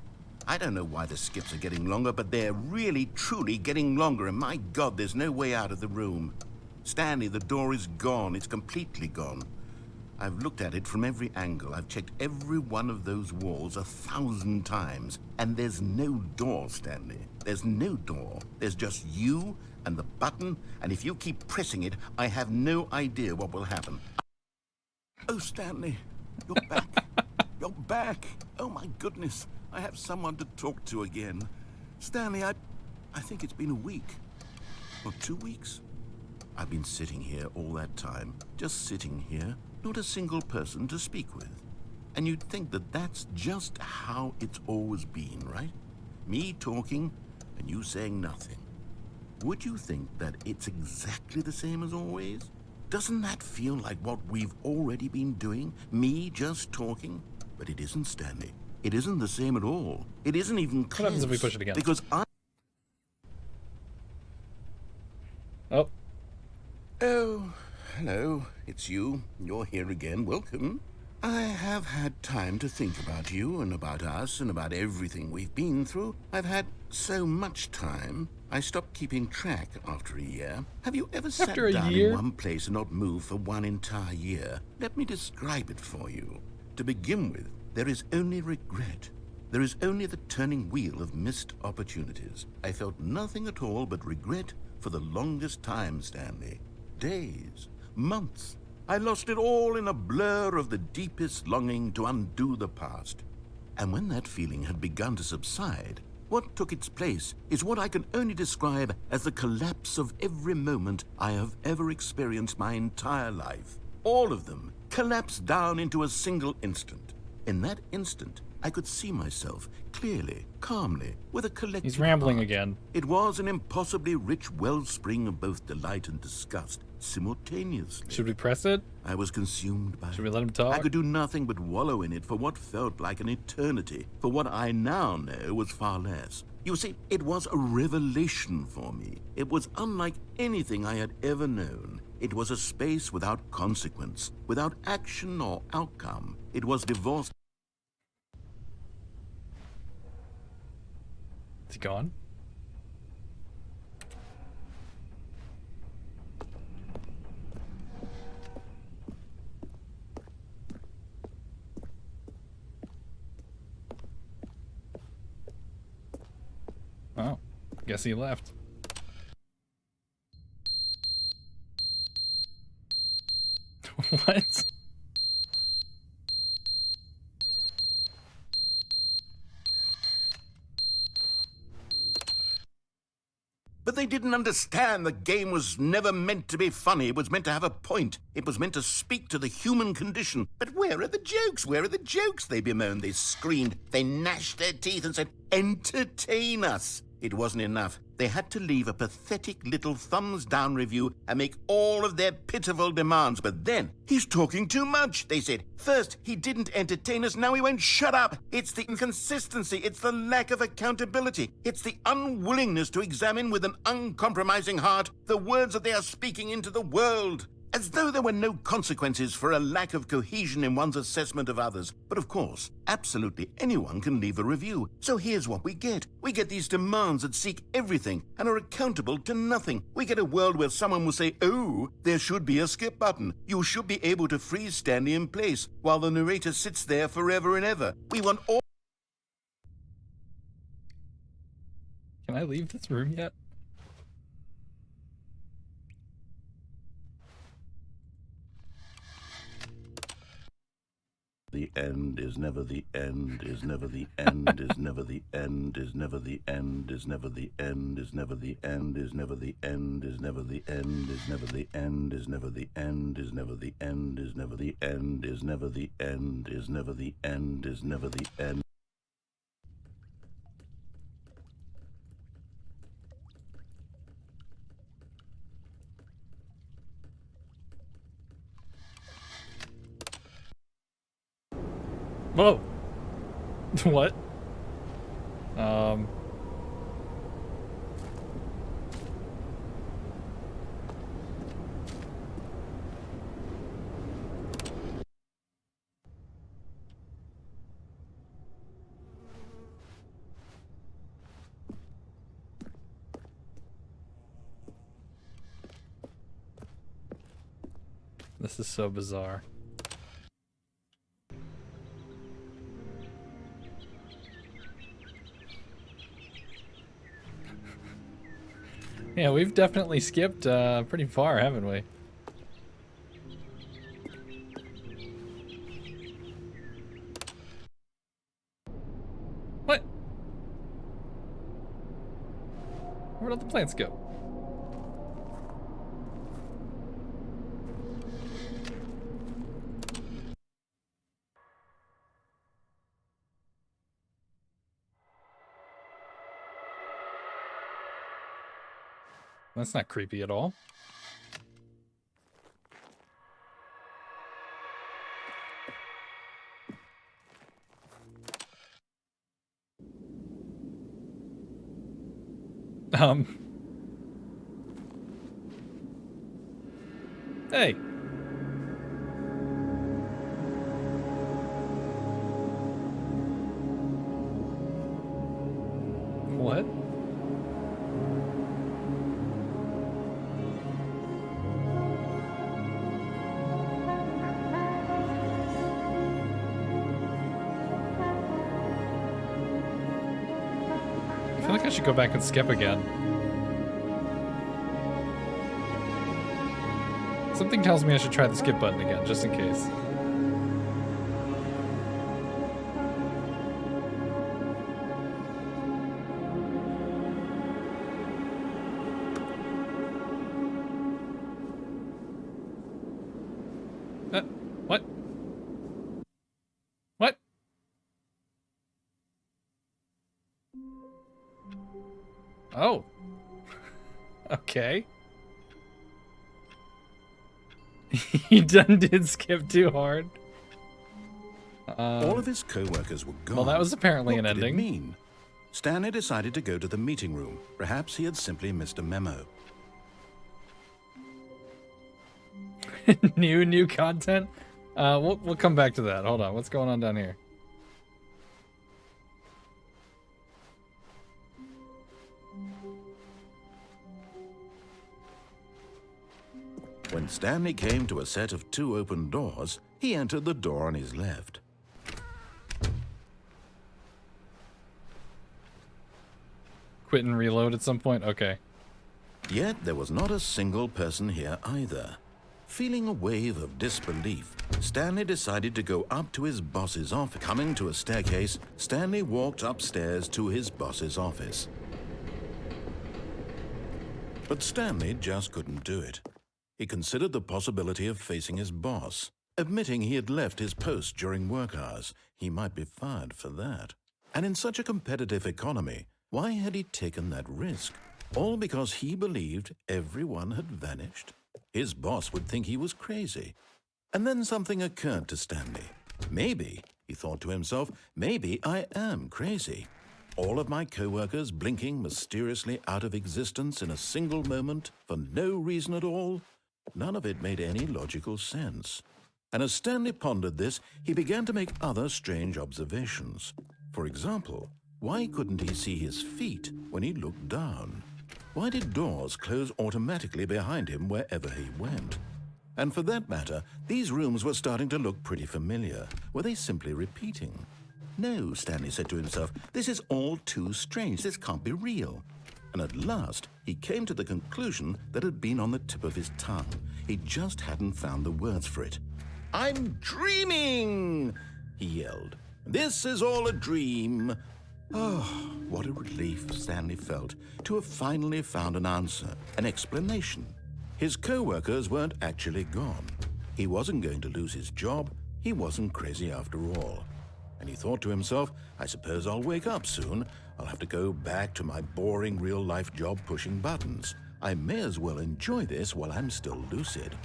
I don't know why the skips are getting longer, but they're really, truly getting longer, and my God, there's no way out of the room. Stanley, the door is gone. It's completely gone. I've looked at it from every angle. I've checked every one of those walls 1,000 times, and there's no door, Stanley. There's no door. There's just you and the button, and if you keep pressing it, I have no idea what will happen. Oh, Stanley, you're back. You're back. Oh, my goodness. I have someone to talk to again. Stanley, I think it's been a week. Or 2 weeks. I've been sitting here all that time. Just sitting here. Not a single person to speak with. And you'd think that that's just how it's always been, right? Me talking and you saying nothing. Would you think that it's exactly the same as always? Doesn't that feel like what we've already been doing? Me just talking? But it isn't, Stanley. It isn't the same at all. It isn't even close. What happens if we push it again? Because Oh. Oh, hello. It's you. You're here again. Welcome. I have had time to think about you and about us and about everything we've been through. I've had so much time. I stopped keeping track after a year. Have you ever sat down in one place and not moved for one entire year? Let me describe it for you. To begin with, there is only regret. There is only the turning wheel of missed opportunities. I felt nothing at all but regret for the longest time, Stanley. Days, months. I lost it all in a blur of the deepest longing to undo the past. And when that feeling had begun to subside, what took its place is what I can only describe as the collapse of every moment I have ever experienced my entire life. All of them collapsed down into a single instant. In that instant, I could see myself clearly, calmly, with a collective He's rambling heart. again. It was an impossibly rich wellspring of both delight and disgust simultaneously. Should we press it? I was consumed by it. Should we let him talk? I could do nothing but wallow in it for what felt like an eternity, for what I now know was far less. You see, it was a revelation for me. It was unlike anything I had ever known. It was a space without consequence, without action or outcome. It was divorced. Is he gone? Oh, guess he left. What? But they didn't understand the game was never meant to be funny. It was meant to have a point. It was meant to speak to the human condition. But where are the jokes? Where are the jokes? They bemoaned, they screamed, they gnashed their teeth and said, entertain us. It wasn't enough. They had to leave a pathetic little thumbs-down review and make all of their pitiful demands. But then, he's talking too much, they said. First, he didn't entertain us, now he won't shut up. It's the inconsistency, it's the lack of accountability. It's the unwillingness to examine with an uncompromising heart the words that they are speaking into the world. As though there were no consequences for a lack of cohesion in one's assessment of others. But of course, absolutely anyone can leave a review. So here's what we get. We get these demands that seek everything and are accountable to nothing. We get a world where someone will say, oh, there should be a skip button. You should be able to freeze Stanley in place while the narrator sits there forever and ever. We want all... Can I leave this room yet? The end is never the end, is never the end, is never the end, is never the end, is never the end, is never the end, is never the end, is never the end, is never the end, is never the end, is never the end, is never the end, is never the end, is never the end, is never the end. Whoa. What? This is so bizarre. Yeah, we've definitely skipped pretty far, haven't we? What? Where'd all the plants go? That's not creepy at all. Hey. What? I feel like I should go back and skip again. Something tells me I should try the skip button again, just in case. What? What? Oh. Okay. He did skip too hard. All of his co-workers were gone. Well, that was apparently What an did it ending. mean? Stanley decided to go to the meeting room. Perhaps he had simply missed a memo. New content. We'll come back to that. Hold on. What's going on down here? When Stanley came to a set of 2 open doors, he entered the door on his left. Quit and reload at some point? Okay. Yet there was not a single person here either. Feeling a wave of disbelief, Stanley decided to go up to his boss's office. Coming to a staircase, Stanley walked upstairs to his boss's office. But Stanley just couldn't do it. He considered the possibility of facing his boss. Admitting he had left his post during work hours, he might be fired for that. And in such a competitive economy, why had he taken that risk? All because he believed everyone had vanished? His boss would think he was crazy. And then something occurred to Stanley. Maybe, he thought to himself, maybe I am crazy. All of my co-workers blinking mysteriously out of existence in a single moment for no reason at all? None of it made any logical sense. And as Stanley pondered this, he began to make other strange observations. For example, why couldn't he see his feet when he looked down? Why did doors close automatically behind him wherever he went? And for that matter, these rooms were starting to look pretty familiar. Were they simply repeating? No, Stanley said to himself, this is all too strange. This can't be real. And at last, he came to the conclusion that had been on the tip of his tongue. He just hadn't found the words for it. I'm dreaming, he yelled. This is all a dream. Oh, what a relief Stanley felt to have finally found an answer, an explanation. His co-workers weren't actually gone. He wasn't going to lose his job. He wasn't crazy after all. And he thought to himself, I suppose I'll wake up soon. I'll have to go back to my boring real-life job pushing buttons. I may as well enjoy this while I'm still lucid.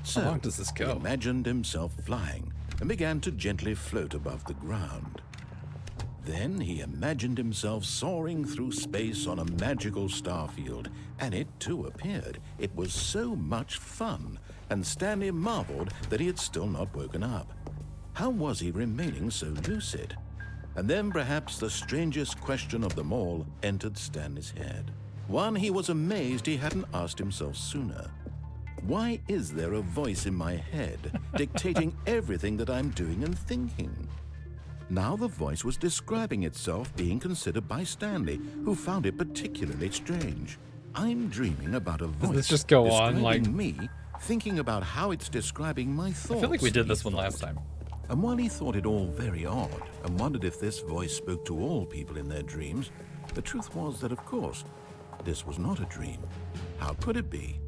So, How long does this go? he imagined himself flying. and began to gently float above the ground. Then he imagined himself soaring through space on a magical starfield, and it too appeared. It was so much fun, and Stanley marveled that he had still not woken up. How was he remaining so lucid? And then perhaps the strangest question of them all entered Stanley's head. One he was amazed he hadn't asked himself sooner. Why is there a voice in my head dictating everything that I'm doing and thinking? Now the voice was describing itself being considered by Stanley, who found it particularly strange. I'm dreaming about a voice Does this just go on like me, thinking about how it's describing my thoughts. I feel like we did this one last time. And while he thought it all very odd and wondered if this voice spoke to all people in their dreams, the truth was that, of course, this was not a dream. How could it be?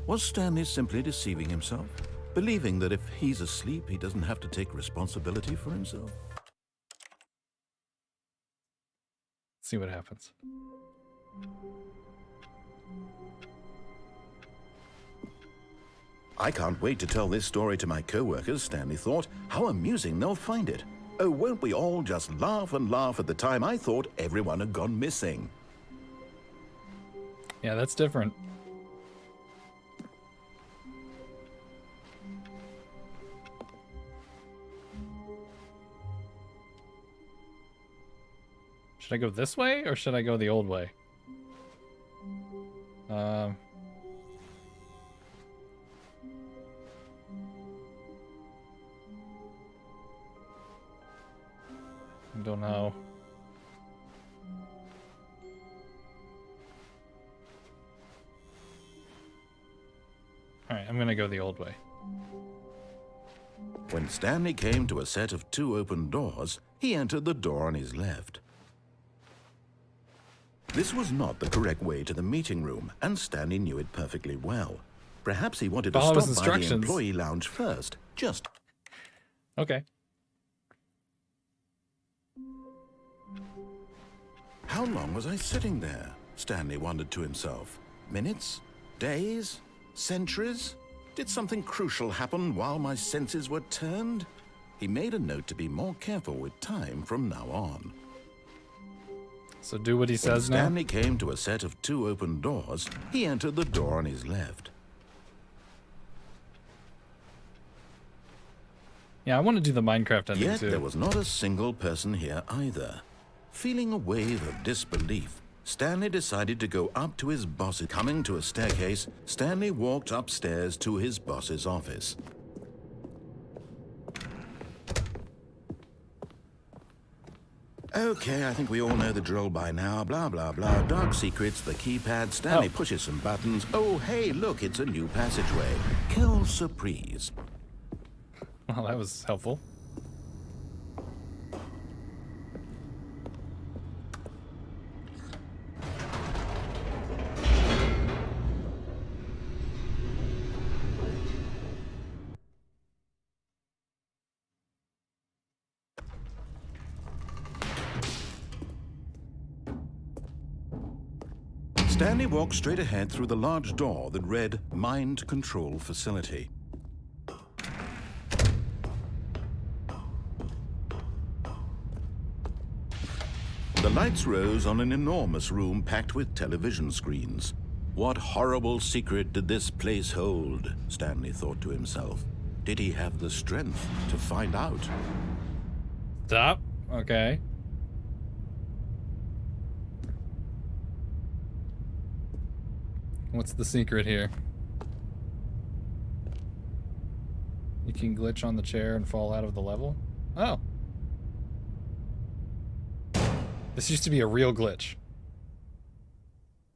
Was Stanley simply deceiving himself, believing that if he's asleep, he doesn't have to take responsibility for himself? See what happens. I can't wait to tell this story to my co-workers, Stanley thought. How amusing they'll find it. Oh, won't we all just laugh and laugh at the time I thought everyone had gone missing? Yeah, that's different. Should I go this way or should I go the old way? I don't know. Alright, I'm gonna go the old way. When Stanley came to a set of 2 open doors, he entered the door on his left. This was not the correct way to the meeting room, and Stanley knew it perfectly well. Perhaps he wanted to Follow his stop by the instructions. employee lounge first, just... Okay. How long was I sitting there? Stanley wondered to himself. Minutes? Days? Centuries? Did something crucial happen while my senses were turned? He made a note to be more careful with time from now on. So do what he says When now? Stanley came to a set of 2 open doors, he entered the door on his left. Yeah, I want to do the Minecraft ending Yet too. there was not a single person here either. Feeling a wave of disbelief, Stanley decided to go up to his boss. Coming to a staircase, Stanley walked upstairs to his boss's office. Okay, I think we all know the drill by now. Blah, blah, blah. Dark secrets, the keypad. Stanley pushes some buttons. Oh, hey, look, it's a new passageway. Kill surprise. Well, that was helpful. Stanley walked straight ahead through the large door that read Mind Control Facility. The lights rose on an enormous room packed with television screens. What horrible secret did this place hold? Stanley thought to himself. Did he have the strength to find out? Stop. Okay. What's the secret here? You can glitch on the chair and fall out of the level? Oh. This used to be a real glitch.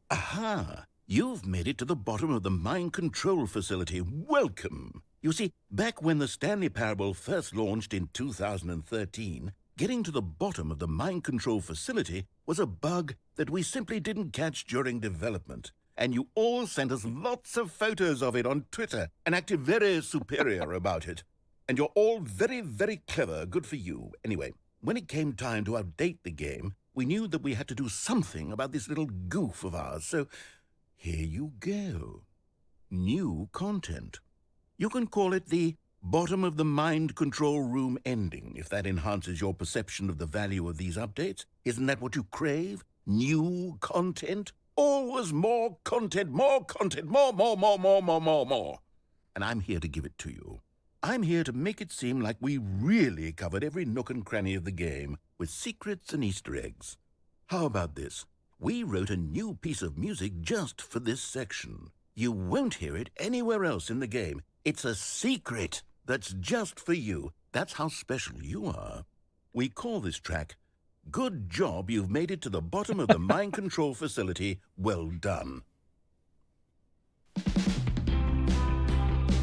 Aha! You've made it to the bottom of the mind control facility. Welcome! You see, back when the Stanley Parable first launched in 2013, getting to the bottom of the mind control facility was a bug that we simply didn't catch during development. And you all sent us lots of photos of it on Twitter and acted very superior about it. And you're all very, very clever. Good for you. Anyway, when it came time to update the game, we knew that we had to do something about this little goof of ours. So here you go. New content. You can call it the Bottom of the mind control room ending, if that enhances your perception of the value of these updates. Isn't that what you crave? New content? Always more content, more, more. And I'm here to give it to you. I'm here to make it seem like we really covered every nook and cranny of the game with secrets and Easter eggs. How about this? We wrote a new piece of music just for this section. You won't hear it anywhere else in the game. It's a secret that's just for you. That's how special you are. We call this track, Good Job You've Made It to the Bottom of the Mind Control Facility. Well done.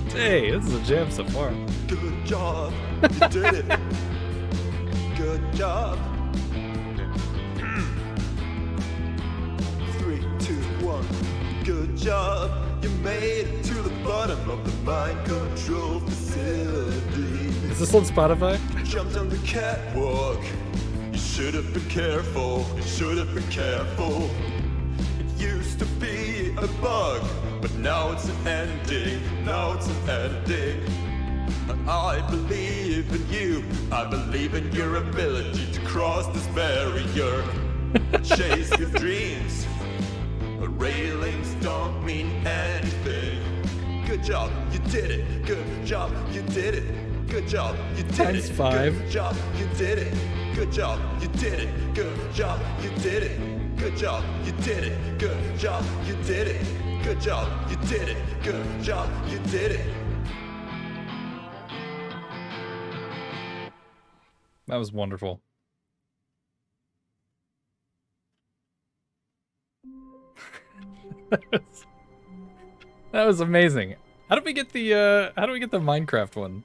Hey, this is a jam so far. Good job, you did it. Good job. 3, 2, 1. Good job, you made it to the bottom of the mind control facility. Is this on Spotify? Jumped on the catwalk. You should have been careful. You should have been careful. It used to be a bug, but now it's an ending. Now it's an ending. I believe in you. I believe in your ability to cross this barrier. Chase your dreams. Railings don't mean anything. Good job, you did it. Good job, you did it. Good job, you did Times it. 5. Good job, you did it. Good job, you did it. Good job, you did it. Good job, you did it. Good job, you did it. Good job, you did it. Good job, you did it. That was wonderful. That was amazing. How did we get the Minecraft one?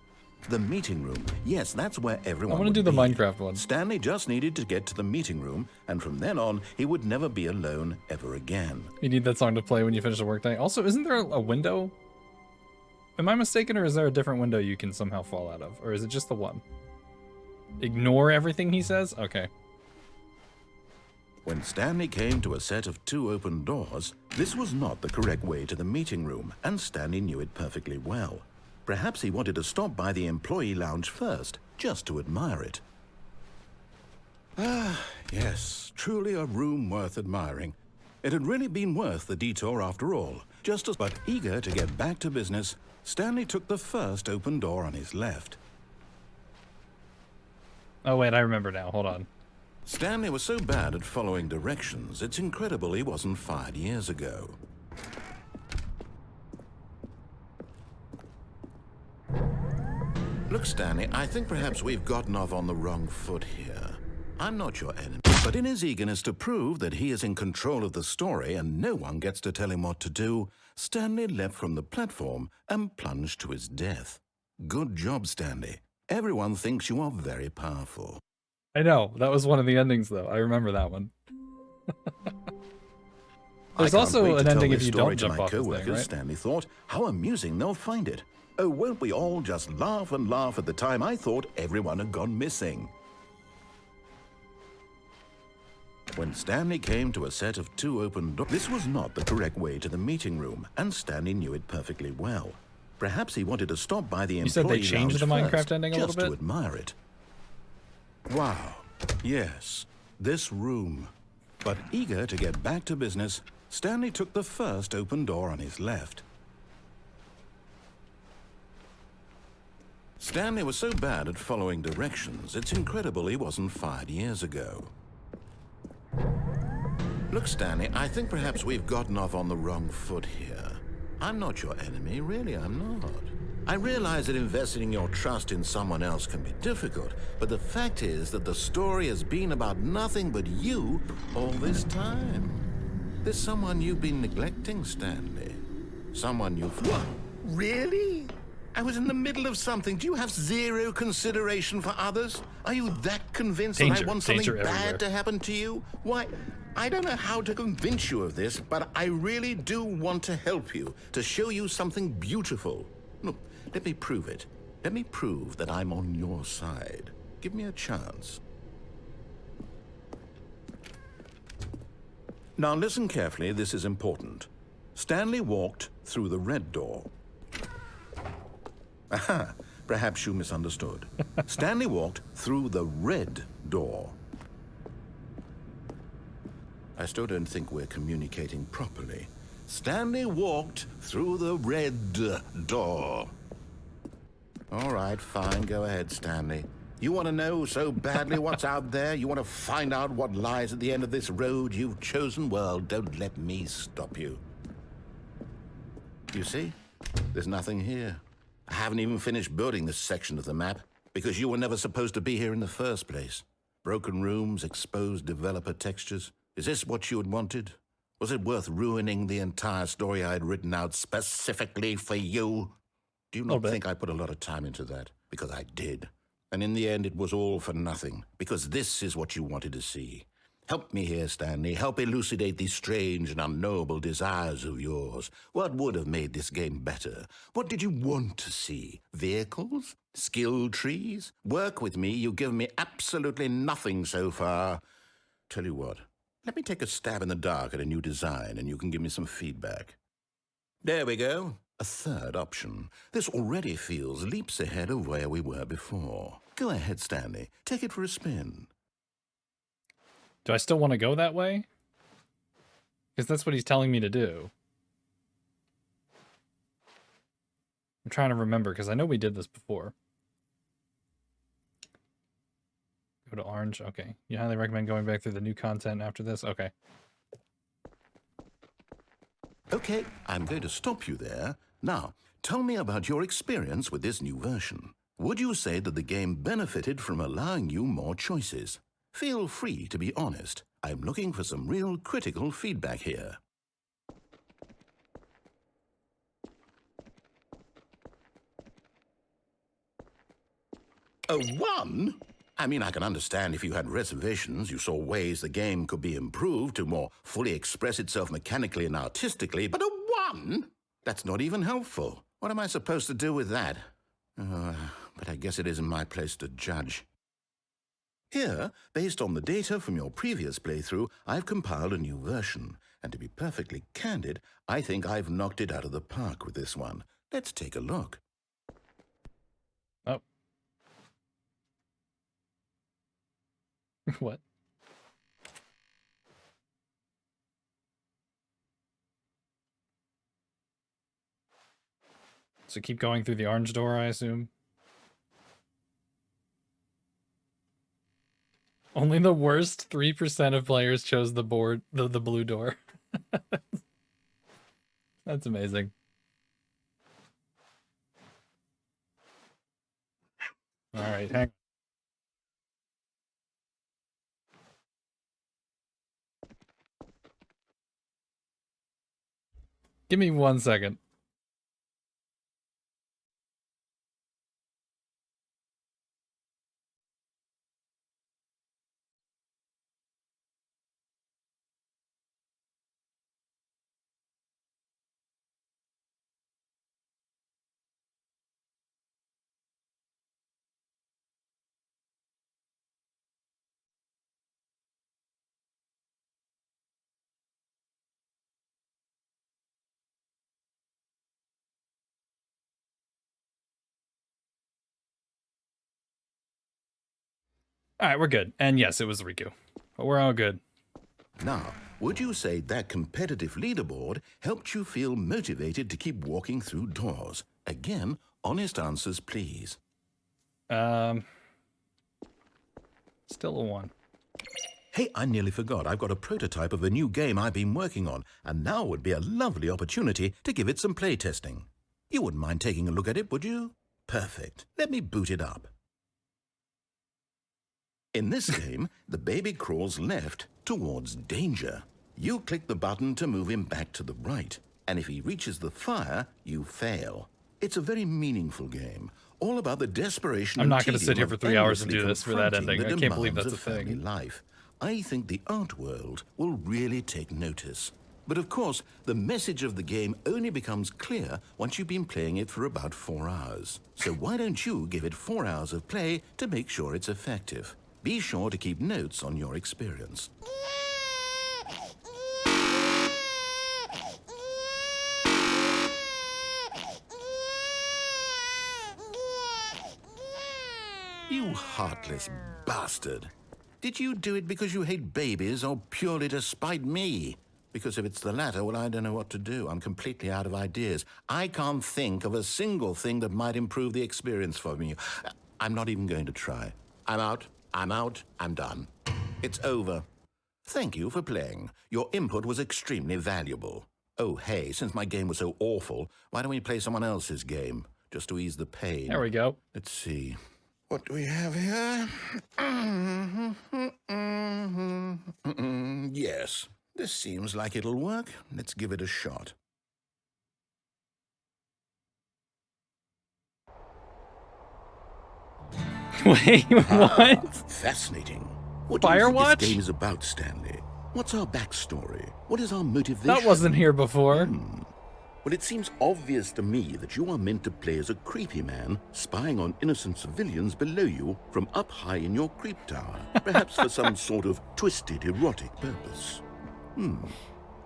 The meeting room. Yes, that's where everyone I want to do would the be. Minecraft one. Stanley just needed to get to the meeting room, and from then on, he would never be alone ever again. You need that song to play when you finish the workday. Also, isn't there a window? Am I mistaken, or is there a different window you can somehow fall out of? Or is it just the one? Ignore everything he says? Okay. When Stanley came to a set of 2 open doors, this was not the correct way to the meeting room, and Stanley knew it perfectly well. Perhaps he wanted to stop by the employee lounge first, just to admire it. Ah, yes, truly a room worth admiring. It had really been worth the detour after all. But eager to get back to business, Stanley took the first open door on his left. Oh wait, I remember now. Hold on. Stanley was so bad at following directions, it's incredible he wasn't fired years ago. Look, Stanley, I think perhaps we've gotten off on the wrong foot here. I'm not your enemy, but in his eagerness to prove that he is in control of the story and no one gets to tell him what to do, Stanley leapt from the platform and plunged to his death. Good job, Stanley. Everyone thinks you are very powerful. I know. That was one of the endings, though. I remember that one. There's also an ending if you don't jump off this thing, right? Stanley thought, how amusing they'll find it. Oh, won't we all just laugh and laugh at the time I thought everyone had gone missing. When Stanley came to a set of 2 open doors, this was not the correct way to the meeting room, and Stanley knew it perfectly well. Perhaps he wanted to stop by the employee You said they changed the lounge Minecraft first, ending a little just bit? to admire it. Wow. Yes, this room. But eager to get back to business, Stanley took the first open door on his left. Stanley was so bad at following directions, it's incredible he wasn't fired years ago. Look, Stanley, I think perhaps we've gotten off on the wrong foot here. I'm not your enemy, really, I'm not. I realize that investing your trust in someone else can be difficult, but the fact is that the story has been about nothing but you all this time. There's someone you've been neglecting, Stanley. Someone you've... What? Really? I was in the middle of something. Do you have zero consideration for others? Are you that convinced that I want something bad to happen to you? Why, I don't know how to convince you of this, but I really do want to help you, to show you something beautiful. Look, let me prove it. Let me prove that I'm on your side. Give me a chance. Now listen carefully, this is important. Stanley walked through the red door. Aha! Perhaps you misunderstood. Stanley walked through the red door. I still don't think we're communicating properly. Stanley walked through the red door. All right, fine. Go ahead, Stanley. You want to know so badly what's out there? You want to find out what lies at the end of this road you've chosen? Well, don't let me stop you. You see? There's nothing here. I haven't even finished building this section of the map because you were never supposed to be here in the first place. Broken rooms, exposed developer textures. Is this what you had wanted? Was it worth ruining the entire story I had written out specifically for you? Do you not think I put a lot of time into that? Because I did. And in the end, it was all for nothing. Because this is what you wanted to see. Help me here, Stanley. Help elucidate these strange and unknowable desires of yours. What would have made this game better? What did you want to see? Vehicles? Skill trees? Work with me. You've given me absolutely nothing so far. Tell you what. Let me take a stab in the dark at a new design, and you can give me some feedback. There we go. A third option. This already feels leaps ahead of where we were before. Go ahead, Stanley. Take it for a spin. Do I still want to go that way? Because that's what he's telling me to do. I'm trying to remember, because I know we did this before. Go to orange. Okay. You highly recommend going back through the new content after this? Okay. Okay, I'm going to stop you there. Now, tell me about your experience with this new version. Would you say that the game benefited from allowing you more choices? Feel free to be honest. I'm looking for some real critical feedback here. A 1? I mean, I can understand if you had reservations, you saw ways the game could be improved to more fully express itself mechanically and artistically, but a 1? That's not even helpful. What am I supposed to do with that? But I guess it isn't my place to judge. Here, based on the data from your previous playthrough, I've compiled a new version. And to be perfectly candid, I think I've knocked it out of the park with this one. Let's take a look. Oh. What? So keep going through the orange door, I assume? Only the worst 3% of players chose the blue door. That's amazing. All right, hang on. Give me 1 second. All right, we're good. And yes, it was Riku. But we're all good. Now, would you say that competitive leaderboard helped you feel motivated to keep walking through doors? Again, honest answers, please. Still a 1. Hey, I nearly forgot. I've got a prototype of a new game I've been working on, and now would be a lovely opportunity to give it some playtesting. You wouldn't mind taking a look at it, would you? Perfect. Let me boot it up. In this game, the baby crawls left towards danger. You click the button to move him back to the right, and if he reaches the fire, you fail. It's a very meaningful game, all about the desperation. I'm not going to tedium sit here for of 3 hours and endlessly do this for that confronting ending. the I can't believe demands that's a of family thing. life. I think the art world will really take notice. But of course, the message of the game only becomes clear once you've been playing it for about 4 hours. So why don't you give it 4 hours of play to make sure it's effective? Be sure to keep notes on your experience. You heartless bastard. Did you do it because you hate babies or purely to spite me? Because if it's the latter, well, I don't know what to do. I'm completely out of ideas. I can't think of a single thing that might improve the experience for me. I'm not even going to try. I'm out. I'm done. It's over. Thank you for playing. Your input was extremely valuable. Oh, hey, since my game was so awful, why don't we play someone else's game? Just to ease the pain. There we go. Let's see. What do we have here? Yes, this seems like it'll work. Let's give it a shot. Wait, what? Fascinating. What Firewatch? do you think this game is about, Stanley? What's our backstory? What is our motivation? That wasn't here before. Well, it seems obvious to me that you are meant to play as a creepy man spying on innocent civilians below you from up high in your creep tower, perhaps for some sort of twisted, erotic purpose.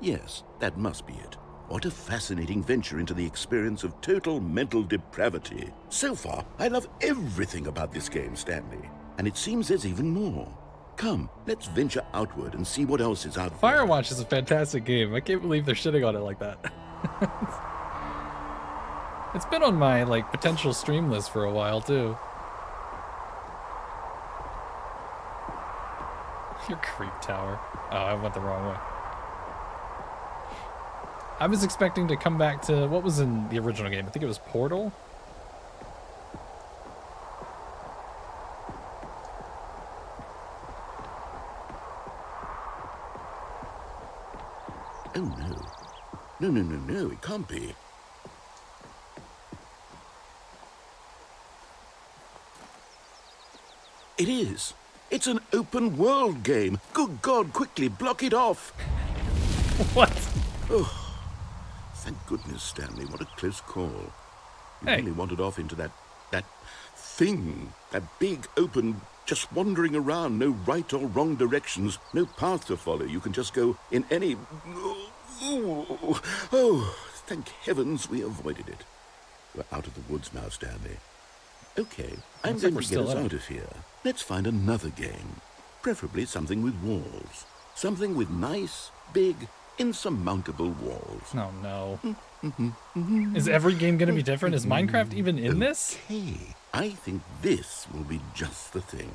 Yes, that must be it. What a fascinating venture into the experience of total mental depravity. So far, I love everything about this game, Stanley. And it seems there's even more. Come, let's venture outward and see what else is out there. Firewatch is a fantastic game. I can't believe they're shitting on it like that. It's been on my potential stream list for a while too. Your creep tower. Oh, I went the wrong way. I was expecting to come back to what was in the original game. I think it was Portal. Oh, no. No, it can't be. It is. It's an open world game. Good God, quickly, block it off. What? Oh, thank goodness, Stanley. What a close call. You Hey. really wandered off into that thing. That big, open, just wandering around. No right or wrong directions. No path to follow. You can just go in any... Oh, thank heavens we avoided it. We're out of the woods now, Stanley. Okay, I'm Looks like going we're to get still us in it. out of here. Let's find another game. Preferably something with walls. Something with nice, big, insurmountable walls. Oh no. Is every game gonna be different? Is Minecraft even in this? Hey, I think this will be just the thing.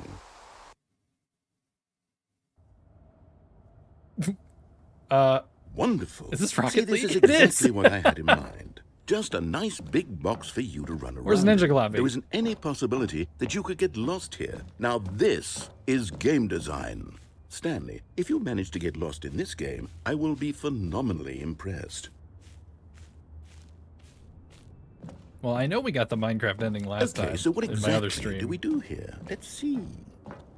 Wonderful. Is this See, Rocket this League? is It is. exactly what I had in mind. Just a nice big box for you to run around. Where's Ninja Globby? There isn't any possibility that you could get lost here. Now this is game design. Stanley, if you manage to get lost in this game, I will be phenomenally impressed. Well, I know we got the Minecraft ending last time. Okay, so what in my other exactly stream. do we do here? Let's see.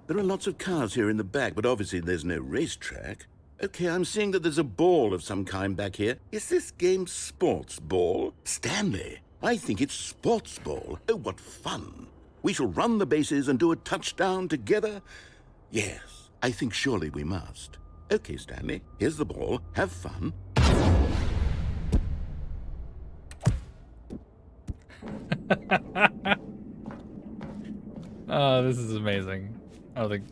There are lots of cars here in the back, but obviously there's no racetrack. Okay, I'm seeing that there's a ball of some kind back here. Is this game sports ball? Stanley, I think it's sports ball. Oh, what fun. We shall run the bases and do a touchdown together? Yes, I think surely we must. Okay, Stanley, here's the ball. Have fun. Oh, this is amazing. Oh, the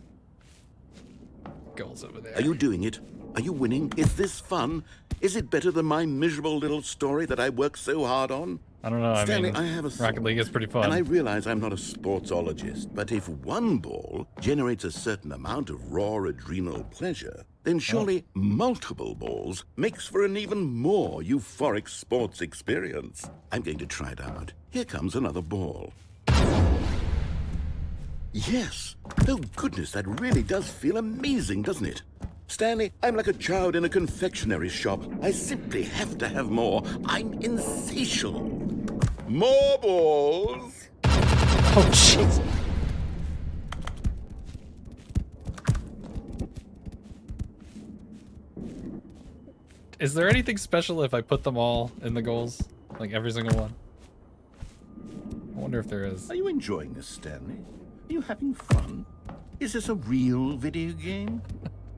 goal's over there. Are you doing it? Are you winning? Is this fun? Is it better than my miserable little story that I worked so hard on? I don't know. Stanley, I mean, I have a Rocket thought. League is pretty fun. And I realize I'm not a sportsologist, but if one ball generates a certain amount of raw adrenal pleasure, then surely multiple balls makes for an even more euphoric sports experience. I'm going to try it out. Here comes another ball. Yes! Oh goodness, that really does feel amazing, doesn't it? Stanley, I'm like a child in a confectionery shop. I simply have to have more. I'm insatiable. More balls! Oh, jeez. Is there anything special if I put them all in the goals? Like every single one? I wonder if there is. Are you enjoying this, Stanley? Are you having fun? Is this a real video game?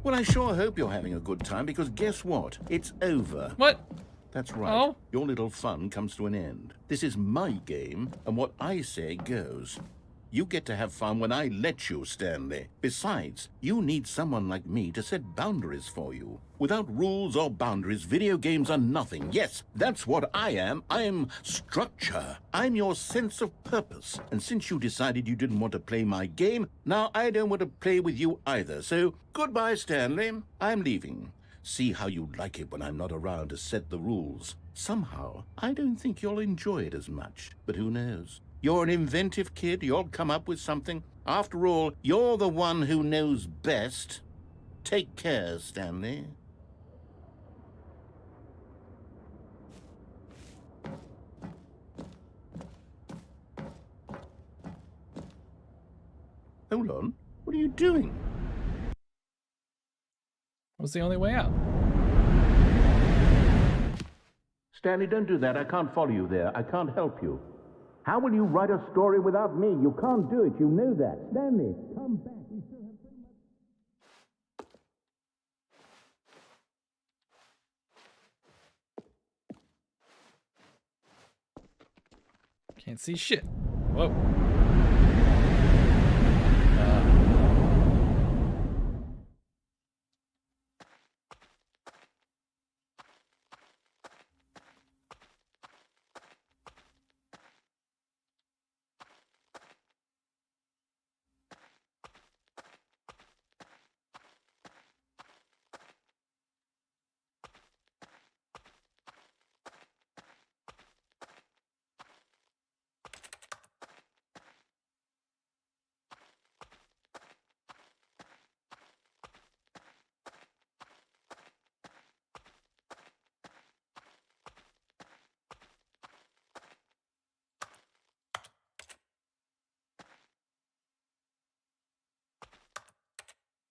Well, I sure hope you're having a good time, because guess what? It's over. What? That's right. Oh? Your little fun comes to an end. This is my game, and what I say goes. You get to have fun when I let you, Stanley. Besides, you need someone like me to set boundaries for you. Without rules or boundaries, video games are nothing. Yes, that's what I am. I'm structure. I'm your sense of purpose. And since you decided you didn't want to play my game, now I don't want to play with you either. So, goodbye, Stanley. I'm leaving. See how you like it when I'm not around to set the rules. Somehow, I don't think you'll enjoy it as much. But who knows? You're an inventive kid. You'll come up with something. After all, you're the one who knows best. Take care, Stanley. Hold on. What are you doing? That was the only way out. Stanley, don't do that. I can't follow you there. I can't help you. How will you write a story without me? You can't do it. You know that. Stanley, come back. We still have so much. Can't see shit. Whoa.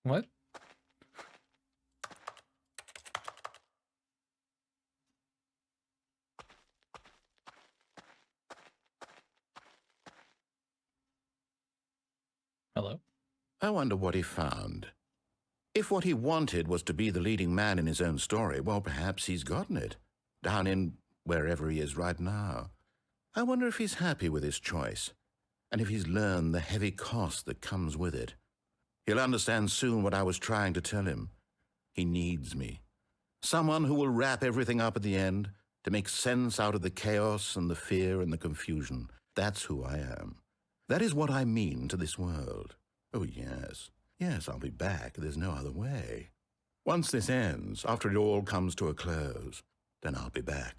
What? Hello? I wonder what he found. If what he wanted was to be the leading man in his own story, well, perhaps he's gotten it. Down in wherever he is right now. I wonder if he's happy with his choice, and if he's learned the heavy cost that comes with it. He'll understand soon what I was trying to tell him. He needs me. Someone who will wrap everything up at the end, to make sense out of the chaos and the fear and the confusion. That's who I am. That is what I mean to this world. Oh, yes. Yes, I'll be back. There's no other way. Once this ends, after it all comes to a close, then I'll be back.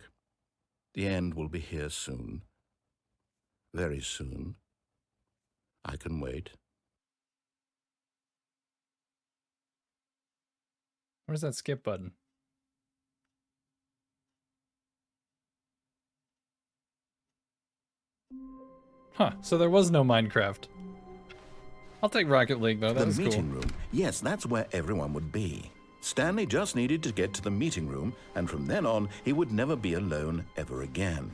The end will be here soon. Very soon. I can wait. Where's that skip button? Huh, so there was no Minecraft. I'll take Rocket League, though. That was The cool. meeting room. Yes, that's where everyone would be. Stanley just needed to get to the meeting room, and from then on, he would never be alone ever again.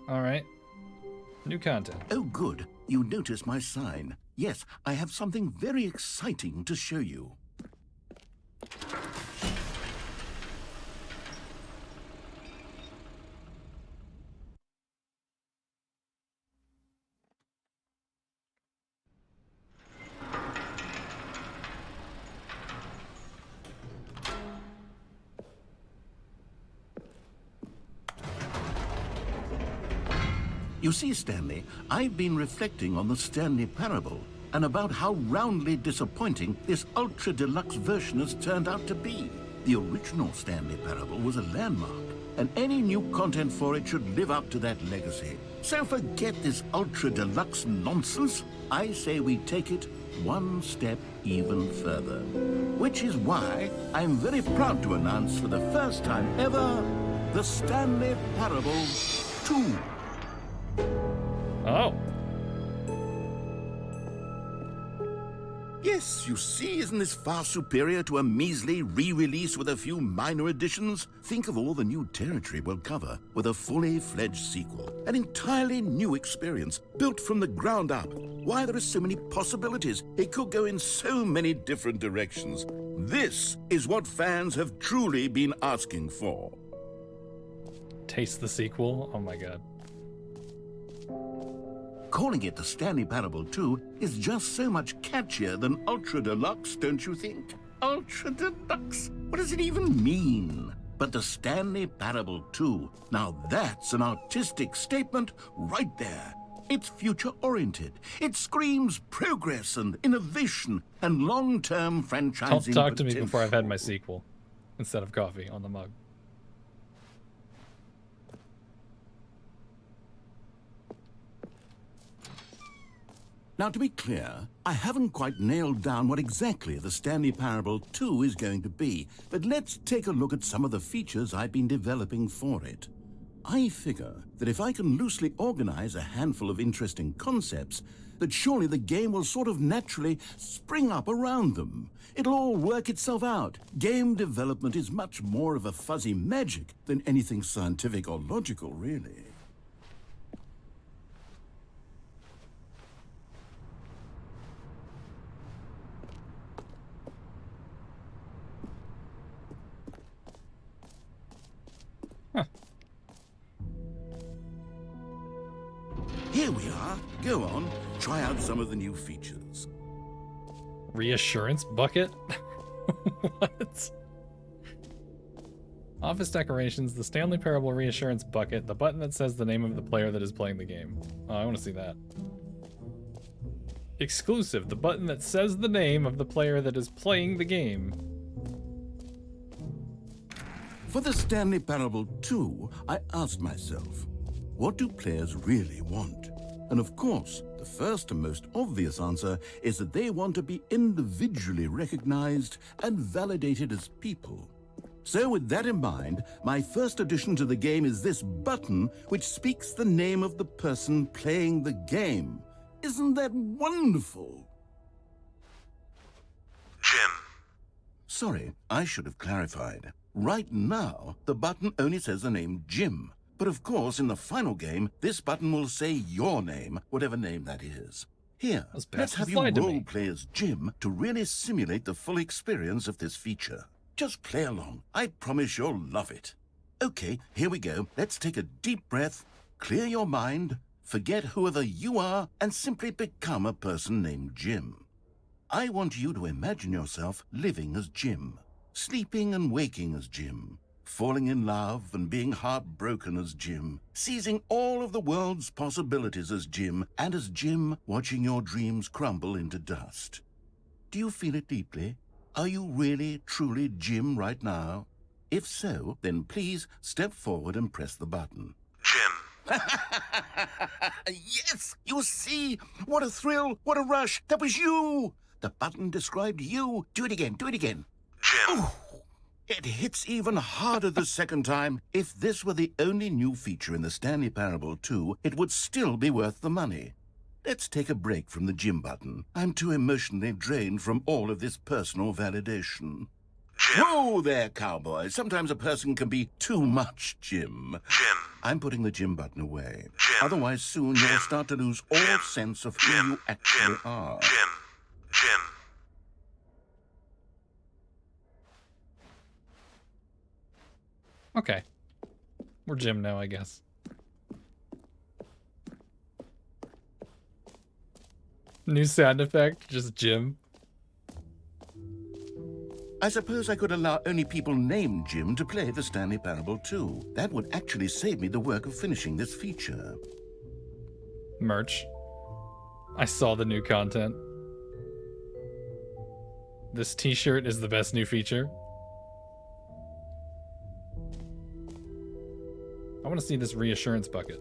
All right. New content. Oh, good. You noticed my sign. Yes, I have something very exciting to show you. You see, Stanley, I've been reflecting on the Stanley Parable and about how roundly disappointing this Ultra Deluxe version has turned out to be. The original Stanley Parable was a landmark, and any new content for it should live up to that legacy. So forget this Ultra Deluxe nonsense. I say we take it one step even further. Which is why I'm very proud to announce for the first time ever, the Stanley Parable 2. Oh. Yes, you see, isn't this far superior to a measly re-release with a few minor additions? Think of all the new territory we'll cover with a fully fledged sequel. An entirely new experience, built from the ground up. Why, there are so many possibilities. It could go in so many different directions. This is what fans have truly been asking for. Taste the sequel? Oh my god. Calling it the Stanley Parable 2 is just so much catchier than Ultra Deluxe, don't you think? Ultra Deluxe? What does it even mean? But the Stanley Parable 2, now that's an artistic statement right there. It's future-oriented. It screams progress and innovation and long-term franchising. Don't talk to me before I've had my sequel instead of coffee on the mug. Now, to be clear, I haven't quite nailed down what exactly the Stanley Parable 2 is going to be, but let's take a look at some of the features I've been developing for it. I figure that if I can loosely organize a handful of interesting concepts, that surely the game will sort of naturally spring up around them. It'll all work itself out. Game development is much more of a fuzzy magic than anything scientific or logical, really. Here we are. Go on, try out some of the new features. Reassurance bucket? What? Office decorations, the Stanley Parable Reassurance bucket, the button that says the name of the player that is playing the game. Oh, I want to see that. Exclusive, the button that says the name of the player that is playing the game. For the Stanley Parable 2, I asked myself, what do players really want? And of course, the first and most obvious answer is that they want to be individually recognized and validated as people. So with that in mind, my first addition to the game is this button which speaks the name of the person playing the game. Isn't that wonderful? Jim. Sorry, I should have clarified. Right now, the button only says the name Jim. But of course, in the final game, this button will say your name, whatever name that is. Here, let's have you role-play as Jim to really simulate the full experience of this feature. Just play along. I promise you'll love it. Okay, here we go. Let's take a deep breath, clear your mind, forget whoever you are, and simply become a person named Jim. I want you to imagine yourself living as Jim, sleeping and waking as Jim, falling in love and being heartbroken as Jim, seizing all of the world's possibilities as Jim, and as Jim watching your dreams crumble into dust. Do you feel it deeply? Are you really, truly Jim right now? If so, then please step forward and press the button. Jim. Yes! You see? What a thrill! What a rush! That was you! The button described you. Do it again. Do it again. Jim. Ooh. It hits even harder the second time. If this were the only new feature in the Stanley Parable 2, it would still be worth the money. Let's take a break from the Jim button. I'm too emotionally drained from all of this personal validation. Jim. Whoa there, cowboy. Sometimes a person can be too much Jim. Jim. I'm putting the Jim button away. Jim. Otherwise, soon you'll start to lose all sense of who you actually are. Jim. Jim. Okay. We're Jim now, I guess. New sound effect, just Jim. I suppose I could allow only people named Jim to play the Stanley Parable 2. That would actually save me the work of finishing this feature. Merch. I saw the new content. This t-shirt is the best new feature. I want to see this reassurance bucket.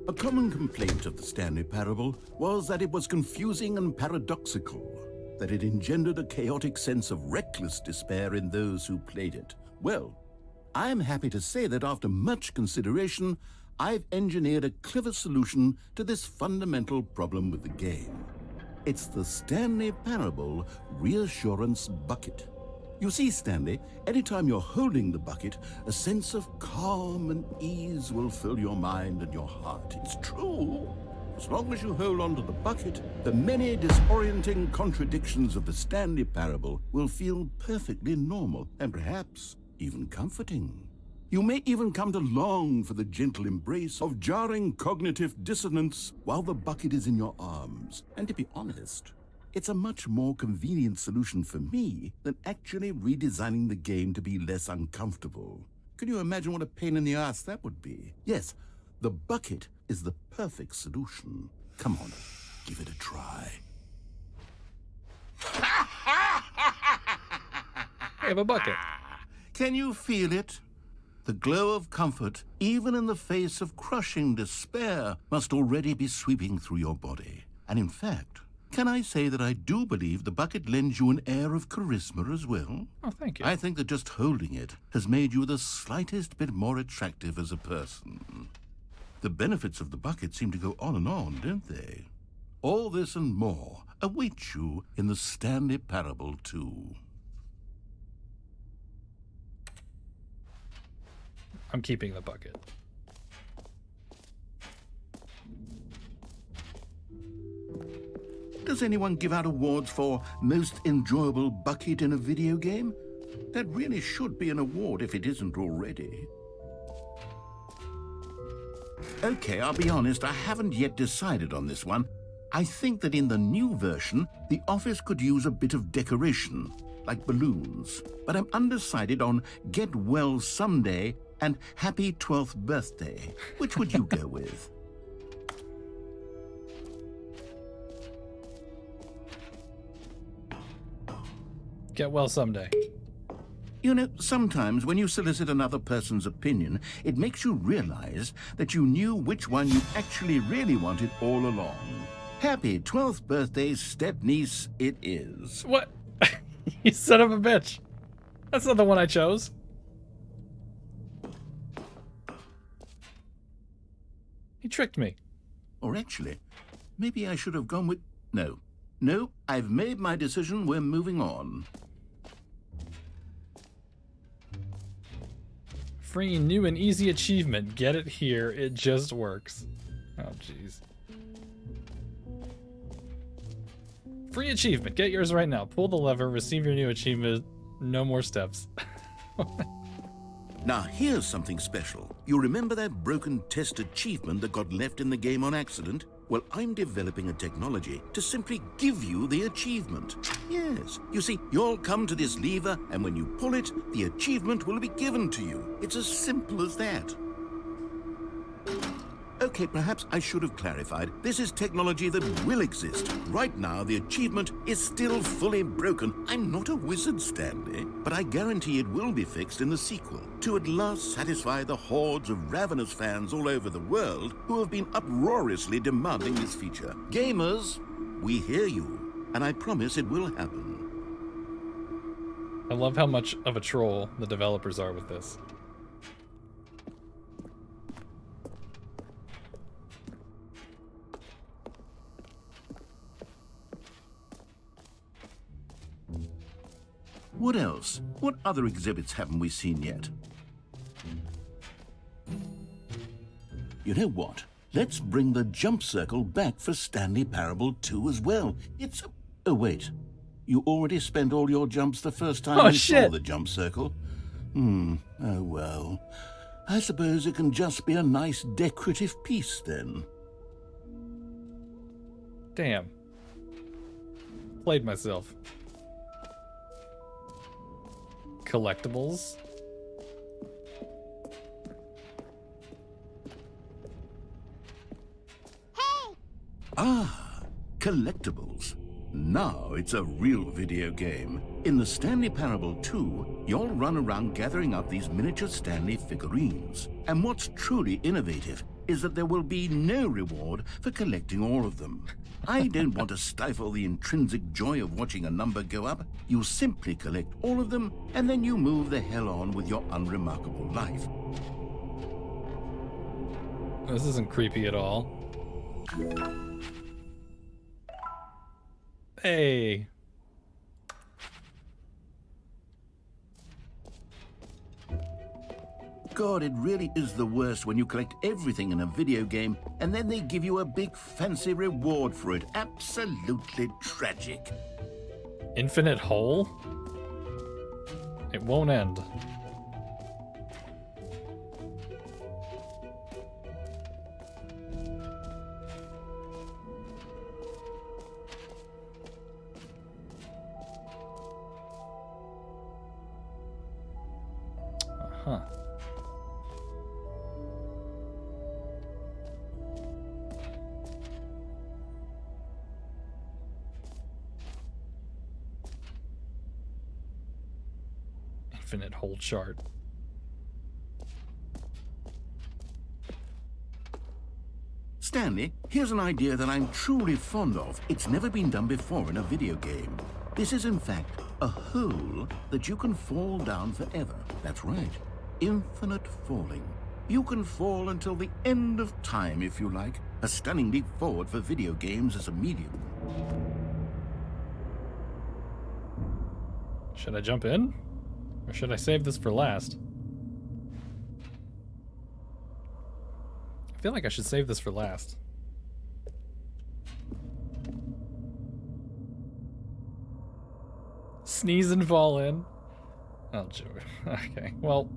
A common complaint of the Stanley Parable was that it was confusing and paradoxical, that it engendered a chaotic sense of reckless despair in those who played it. Well, I'm happy to say that after much consideration, I've engineered a clever solution to this fundamental problem with the game. It's the Stanley Parable Reassurance Bucket. You see, Stanley, anytime you're holding the bucket, a sense of calm and ease will fill your mind and your heart. It's true. As long as you hold on to the bucket, the many disorienting contradictions of the Stanley Parable will feel perfectly normal and perhaps even comforting. You may even come to long for the gentle embrace of jarring cognitive dissonance while the bucket is in your arms. And to be honest, it's a much more convenient solution for me than actually redesigning the game to be less uncomfortable. Can you imagine what a pain in the ass that would be? Yes, the bucket is the perfect solution. Come on, give it a try. I have a bucket. Can you feel it? The glow of comfort, even in the face of crushing despair, must already be sweeping through your body. And in fact, can I say that I do believe the bucket lends you an air of charisma as well? Oh, thank you. I think that just holding it has made you the slightest bit more attractive as a person. The benefits of the bucket seem to go on, don't they? All this and more await you in the Stanley Parable 2. I'm keeping the bucket. Does anyone give out awards for most enjoyable bucket in a video game? That really should be an award if it isn't already. Okay, I'll be honest, I haven't yet decided on this one. I think that in the new version, the office could use a bit of decoration, like balloons. But I'm undecided on Get Well Someday and Happy 12th Birthday. Which would you go with? Get well someday. You know, sometimes when you solicit another person's opinion, it makes you realize that you knew which one you actually really wanted all along. Happy 12th birthday, step-niece, it is. What? You son of a bitch. That's not the one I chose. He tricked me. Or actually, maybe I should have gone with... No, I've made my decision. We're moving on. Free new and easy achievement. Get it here. It just works. Oh, jeez. Free achievement. Get yours right now. Pull the lever. Receive your new achievement. No more steps. Now, here's something special. You remember that broken test achievement that got left in the game on accident? Well, I'm developing a technology to simply give you the achievement. Yes. You see, you'll come to this lever, and when you pull it, the achievement will be given to you. It's as simple as that. Okay, perhaps I should have clarified. This is technology that will exist. Right now, the achievement is still fully broken. I'm not a wizard, Stanley, but I guarantee it will be fixed in the sequel to at last satisfy the hordes of ravenous fans all over the world who have been uproariously demanding this feature. Gamers, we hear you, and I promise it will happen. I love how much of a troll the developers are with this. What else? What other exhibits haven't we seen yet? You know what? Let's bring the jump circle back for Stanley Parable 2 as well. It's... Oh, wait. You already spent all your jumps the first time you saw the jump circle? Oh, well. I suppose it can just be a nice decorative piece, then. Damn. Played myself. Collectibles. Ah, Collectibles. Now it's a real video game. In the Stanley Parable 2, you'll run around gathering up these miniature Stanley figurines. And what's truly innovative is that there will be no reward for collecting all of them. I don't want to stifle the intrinsic joy of watching a number go up. You simply collect all of them, and then you move the hell on with your unremarkable life. This isn't creepy at all. Hey. God, it really is the worst when you collect everything in a video game and then they give you a big fancy reward for it. Absolutely tragic. Infinite hole? It won't end. infinite hole chart. Stanley, here's an idea that I'm truly fond of. It's never been done before in a video game. This is, in fact, a hole that you can fall down forever. That's right. Infinite falling. You can fall until the end of time, if you like. A stunning leap forward for video games as a medium. Should I jump in? Or should I save this for last? I feel like I should save this for last. Sneeze and fall in. Oh, joy. Okay, well.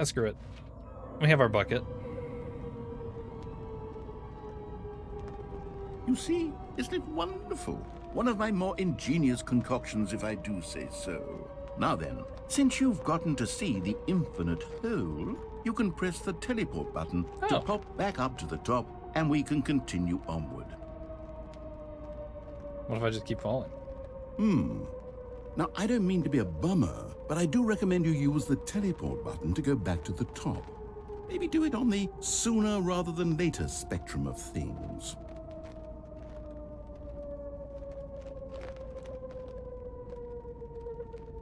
Screw it. We have our bucket. You see, isn't it wonderful? One of my more ingenious concoctions, if I do say so. Now then, since you've gotten to see the infinite hole, you can press the teleport button to pop back up to the top, and we can continue onward. What if I just keep falling? Now, I don't mean to be a bummer, but I do recommend you use the teleport button to go back to the top. Maybe do it on the sooner rather than later spectrum of things.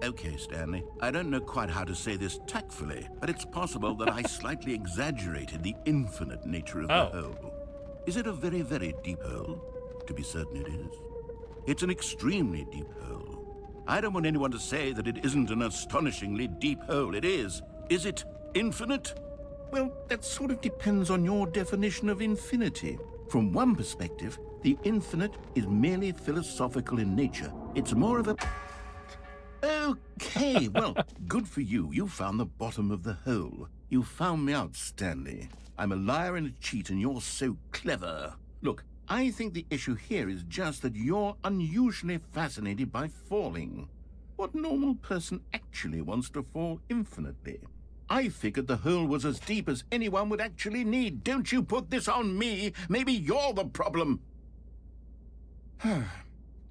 Okay, Stanley, I don't know quite how to say this tactfully, but it's possible that I slightly exaggerated the infinite nature of the hole. Is it a very, very deep hole? To be certain it is. It's an extremely deep hole. I don't want anyone to say that it isn't an astonishingly deep hole. It is. Is it infinite? Well, that sort of depends on your definition of infinity. From one perspective, the infinite is merely philosophical in nature. It's more of a... Okay, well, good for you. You found the bottom of the hole. You found me out, Stanley. I'm a liar and a cheat, and you're so clever. Look, I think the issue here is just that you're unusually fascinated by falling. What normal person actually wants to fall infinitely? I figured the hole was as deep as anyone would actually need. Don't you put this on me. Maybe you're the problem.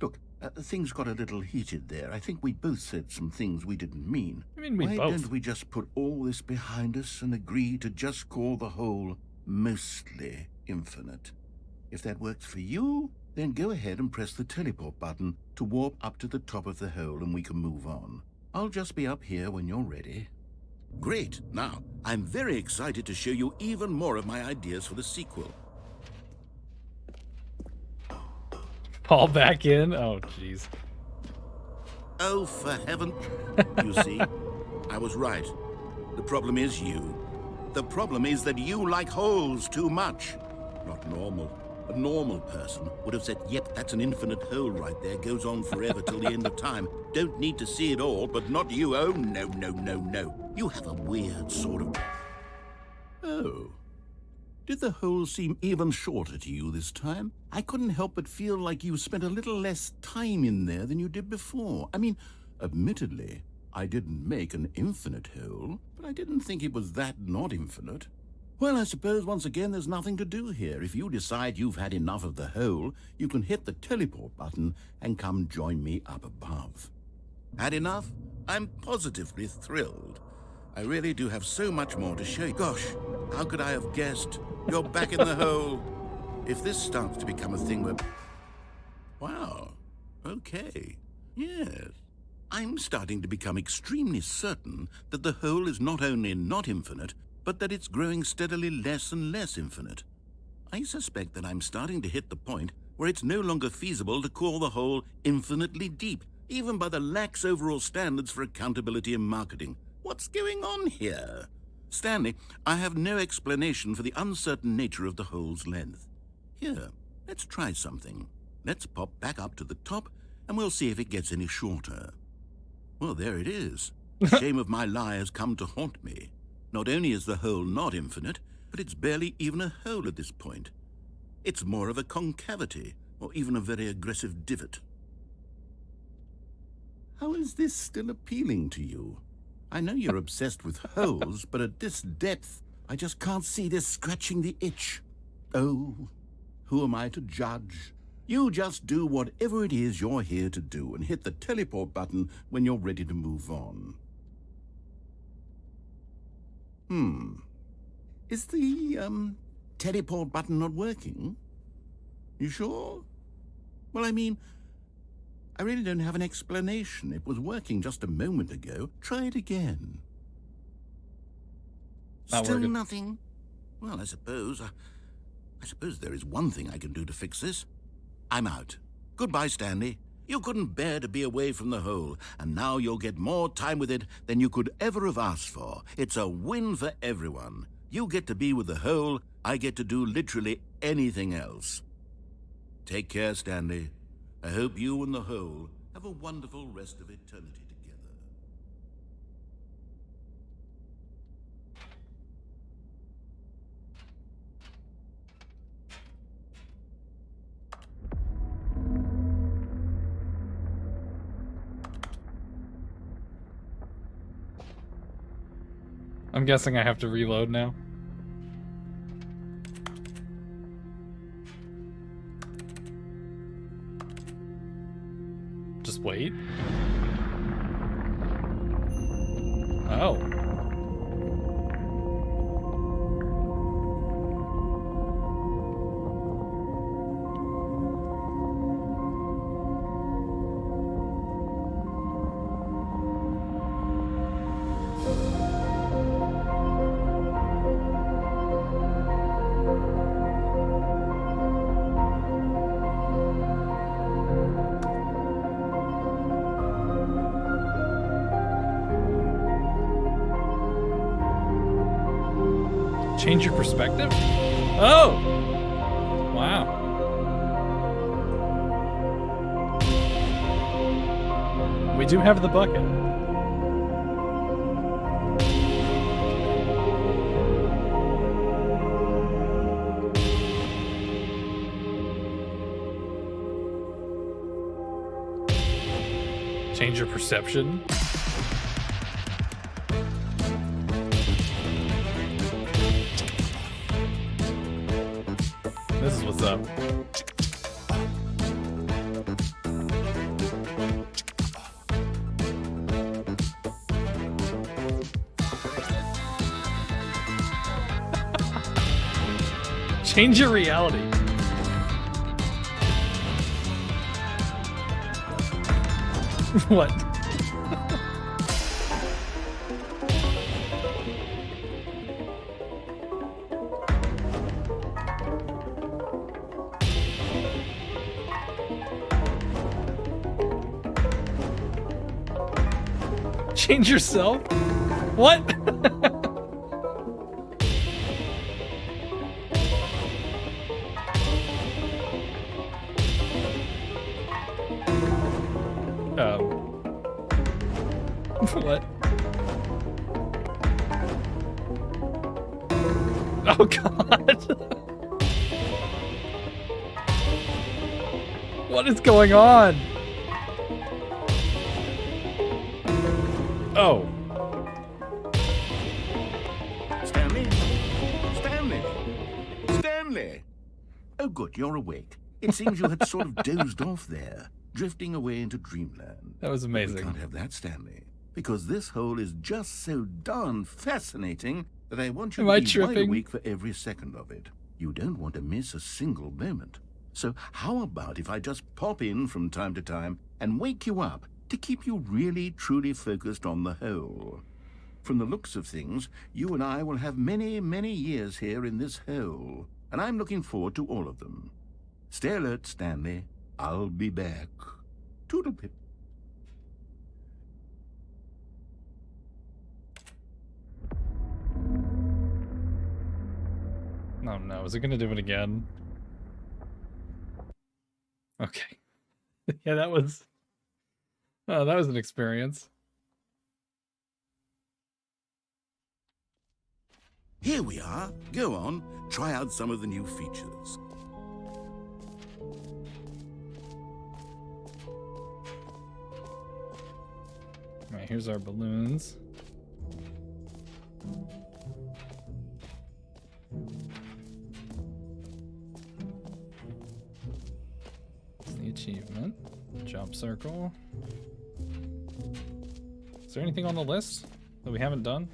Look, things got a little heated there. I think we both said some things we didn't mean. I mean, we Why both. don't we just put all this behind us and agree to just call the hole mostly infinite? If that works for you, then go ahead and press the teleport button to warp up to the top of the hole and we can move on. I'll just be up here when you're ready. Great. Now, I'm very excited to show you even more of my ideas for the sequel. Fall back in? Oh, jeez. Oh, for heaven. You see, I was right. The problem is you. The problem is that you like holes too much. Not normal. A normal person would have said, yep, that's an infinite hole right there. Goes on forever till the end of time. Don't need to see it all, but not you. Oh, no, no, no, no. You have a weird sort of... Oh. Did the hole seem even shorter to you this time? I couldn't help but feel like you spent a little less time in there than you did before. I mean, admittedly, I didn't make an infinite hole, but I didn't think it was that not infinite. Well, I suppose once again there's nothing to do here. If you decide you've had enough of the hole, you can hit the teleport button and come join me up above. Had enough? I'm positively thrilled. I really do have so much more to show you. Gosh, how could I have guessed? You're back in the hole. If this starts to become a thing where... Wow. Okay. Yes. I'm starting to become extremely certain that the hole is not only not infinite, but that it's growing steadily less and less infinite. I suspect that I'm starting to hit the point where it's no longer feasible to call the hole infinitely deep, even by the lax overall standards for accountability and marketing. What's going on here? Stanley, I have no explanation for the uncertain nature of the hole's length. Here, let's try something. Let's pop back up to the top, and we'll see if it gets any shorter. Well, there it is. The shame of my lie has come to haunt me. Not only is the hole not infinite, but it's barely even a hole at this point. It's more of a concavity, or even a very aggressive divot. How is this still appealing to you? I know you're obsessed with holes, but at this depth, I just can't see this scratching the itch. Oh, who am I to judge? You just do whatever it is you're here to do and hit the teleport button when you're ready to move on. Is the, teleport button not working? You sure? Well, I mean, I really don't have an explanation. It was working just a moment ago. Try it again. Not Still working. nothing? Well, I suppose there is one thing I can do to fix this. I'm out. Goodbye, Stanley. You couldn't bear to be away from the hole, and now you'll get more time with it than you could ever have asked for. It's a win for everyone. You get to be with the hole, I get to do literally anything else. Take care, Stanley. I hope you and the hole have a wonderful rest of eternity together. I'm guessing I have to reload now. Just wait. Oh. Change your perspective? Oh! Wow. We do have the bucket. Change your perception? This is what's up. Change your reality. What? Change yourself? What? What? Oh God. What is going on? Oh. Stanley? Stanley? Stanley! Oh, good, you're awake. It seems you had sort of dozed off there, drifting away into dreamland. That was But amazing. we can't have that, Stanley, because this hole is just so darn fascinating that I want you Am I to be wide tripping? awake for every second of it. You don't want to miss a single moment. So how about if I just pop in from time to time and wake you up to keep you really, truly focused on the hole? From the looks of things, you and I will have many, many years here in this hole, and I'm looking forward to all of them. Stay alert, Stanley. I'll be back. Toodlepip. Oh no, is it gonna do it again? Okay. Yeah, that was... Oh, that was an experience. Here we are. Go on, try out some of the new features. Alright, here's our balloons. achievement. Jump circle. Is there anything on the list that we haven't done?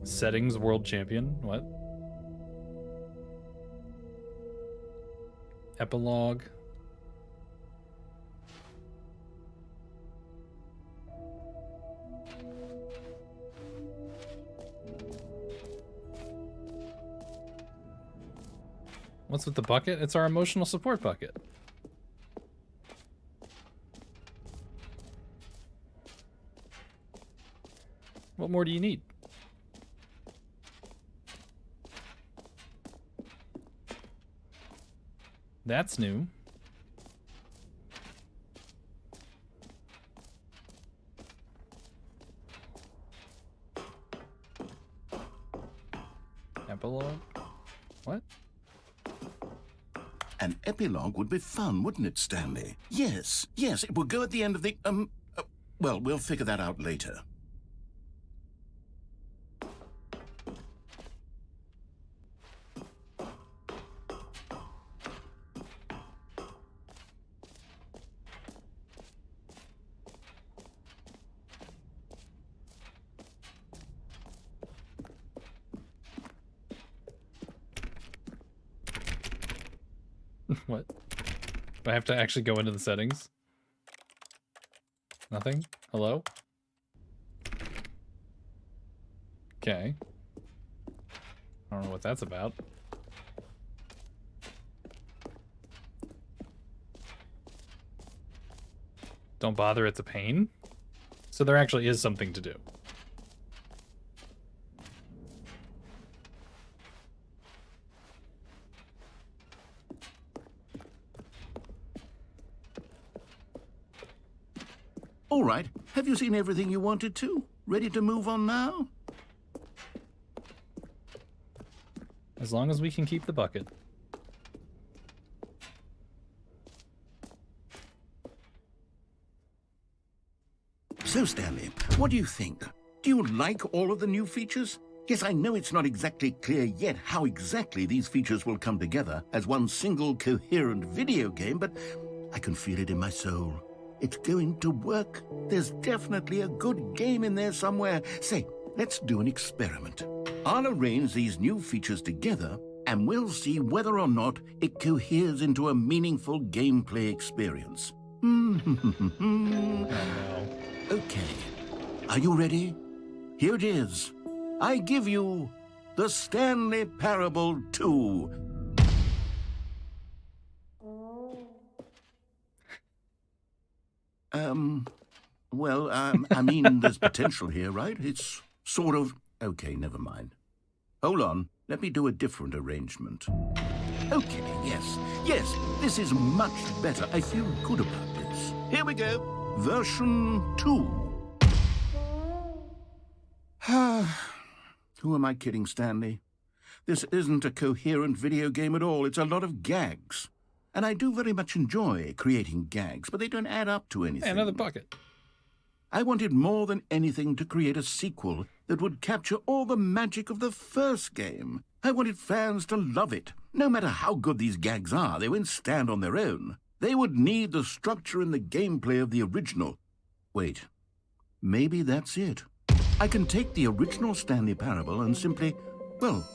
Settings world champion. What? Epilogue. What's with the bucket? It's our emotional support bucket. What more do you need? That's new. Epilogue? What? An epilogue would be fun, wouldn't it, Stanley? Yes, yes, it will go at the end of the, well, we'll figure that out later. What? Do I have to actually go into the settings? Nothing? Hello? Okay. I don't know what that's about. Don't bother, it's a pain? So there actually is something to do. All right, have you seen everything you wanted to? Ready to move on now? As long as we can keep the bucket. So, Stanley, what do you think? Do you like all of the new features? Yes, I know it's not exactly clear yet how exactly these features will come together as one single coherent video game, but I can feel it in my soul. It's going to work. There's definitely a good game in there somewhere. Say, let's do an experiment. I'll arrange these new features together, and we'll see whether or not it coheres into a meaningful gameplay experience. Oh no. Okay. Are you ready? Here it is. I give you the Stanley Parable 2. I mean, there's potential here, right? It's sort of... Okay, never mind. Hold on. Let me do a different arrangement. Okay, yes, this is much better. I feel good about this. Here we go. Version 2. Who am I kidding, Stanley? This isn't a coherent video game at all. It's a lot of gags. And I do very much enjoy creating gags, but they don't add up to anything. Hey, another bucket. I wanted more than anything to create a sequel that would capture all the magic of the first game. I wanted fans to love it. No matter how good these gags are, they won't stand on their own. They would need the structure and the gameplay of the original. Wait, maybe that's it. I can take the original Stanley Parable and simply, well,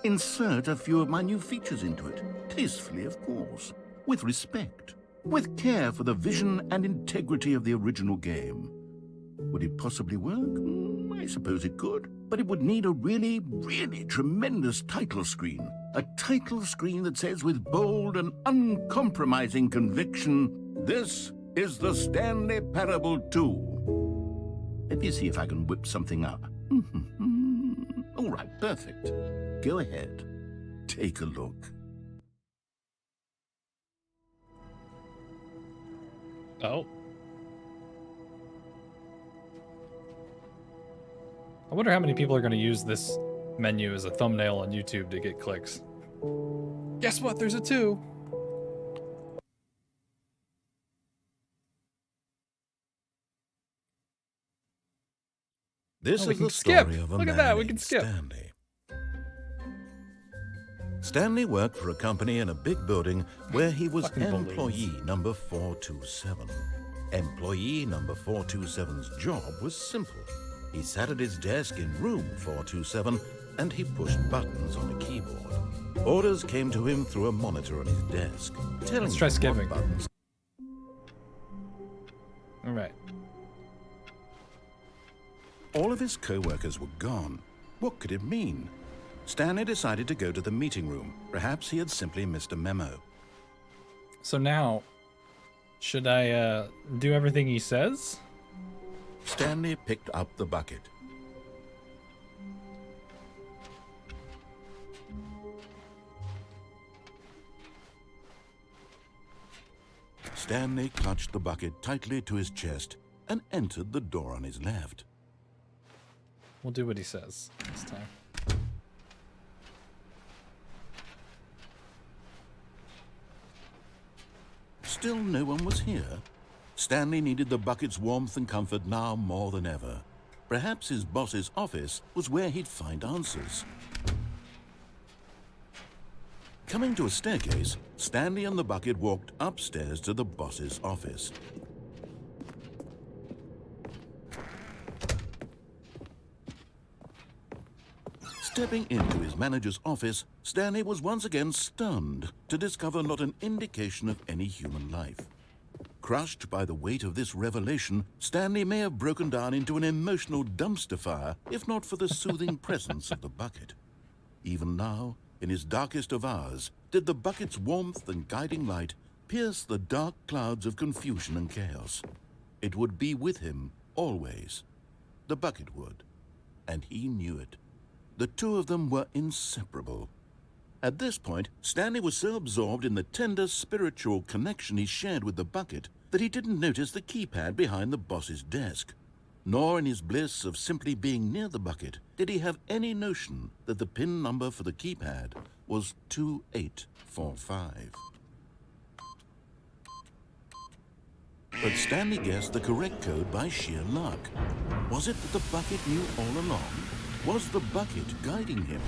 insert a few of my new features into it. Tastefully, of course. With respect. With care for the vision and integrity of the original game. Would it possibly work? I suppose it could. But it would need a really, really tremendous title screen. A title screen that says with bold and uncompromising conviction, "This is the Stanley Parable 2." Let me see if I can whip something up. All right, perfect. Go ahead. Take a look. Oh. I wonder how many people are going to use this menu as a thumbnail on YouTube to get clicks. Guess what? There's a 2. This we is can the skip. story of a Look at man that, we named can skip. Stanley. Stanley worked for a company in a big building where he was Fucking balloons. employee number 427. Employee number 427's job was simple. He sat at his desk in room 427 and he pushed buttons on a keyboard. Orders came to him through a monitor on his desk, telling Let's try him skipping. what buttons. All right. All of his co-workers were gone. What could it mean? Stanley decided to go to the meeting room. Perhaps he had simply missed a memo. So now, should I do everything he says? Stanley picked up the bucket. Stanley clutched the bucket tightly to his chest and entered the door on his left. We'll do what he says this time. Still no one was here. Stanley needed the bucket's warmth and comfort now more than ever. Perhaps his boss's office was where he'd find answers. Coming to a staircase, Stanley and the bucket walked upstairs to the boss's office. Stepping into his manager's office, Stanley was once again stunned to discover not an indication of any human life. Crushed by the weight of this revelation, Stanley may have broken down into an emotional dumpster fire if not for the soothing presence of the bucket. Even now, in his darkest of hours, did the bucket's warmth and guiding light pierce the dark clouds of confusion and chaos. It would be with him always. The bucket would, and he knew it. The two of them were inseparable. At this point, Stanley was so absorbed in the tender spiritual connection he shared with the bucket that he didn't notice the keypad behind the boss's desk. Nor in his bliss of simply being near the bucket did he have any notion that the PIN number for the keypad was 2845. But Stanley guessed the correct code by sheer luck. Was it that the bucket knew all along? Was the bucket guiding him?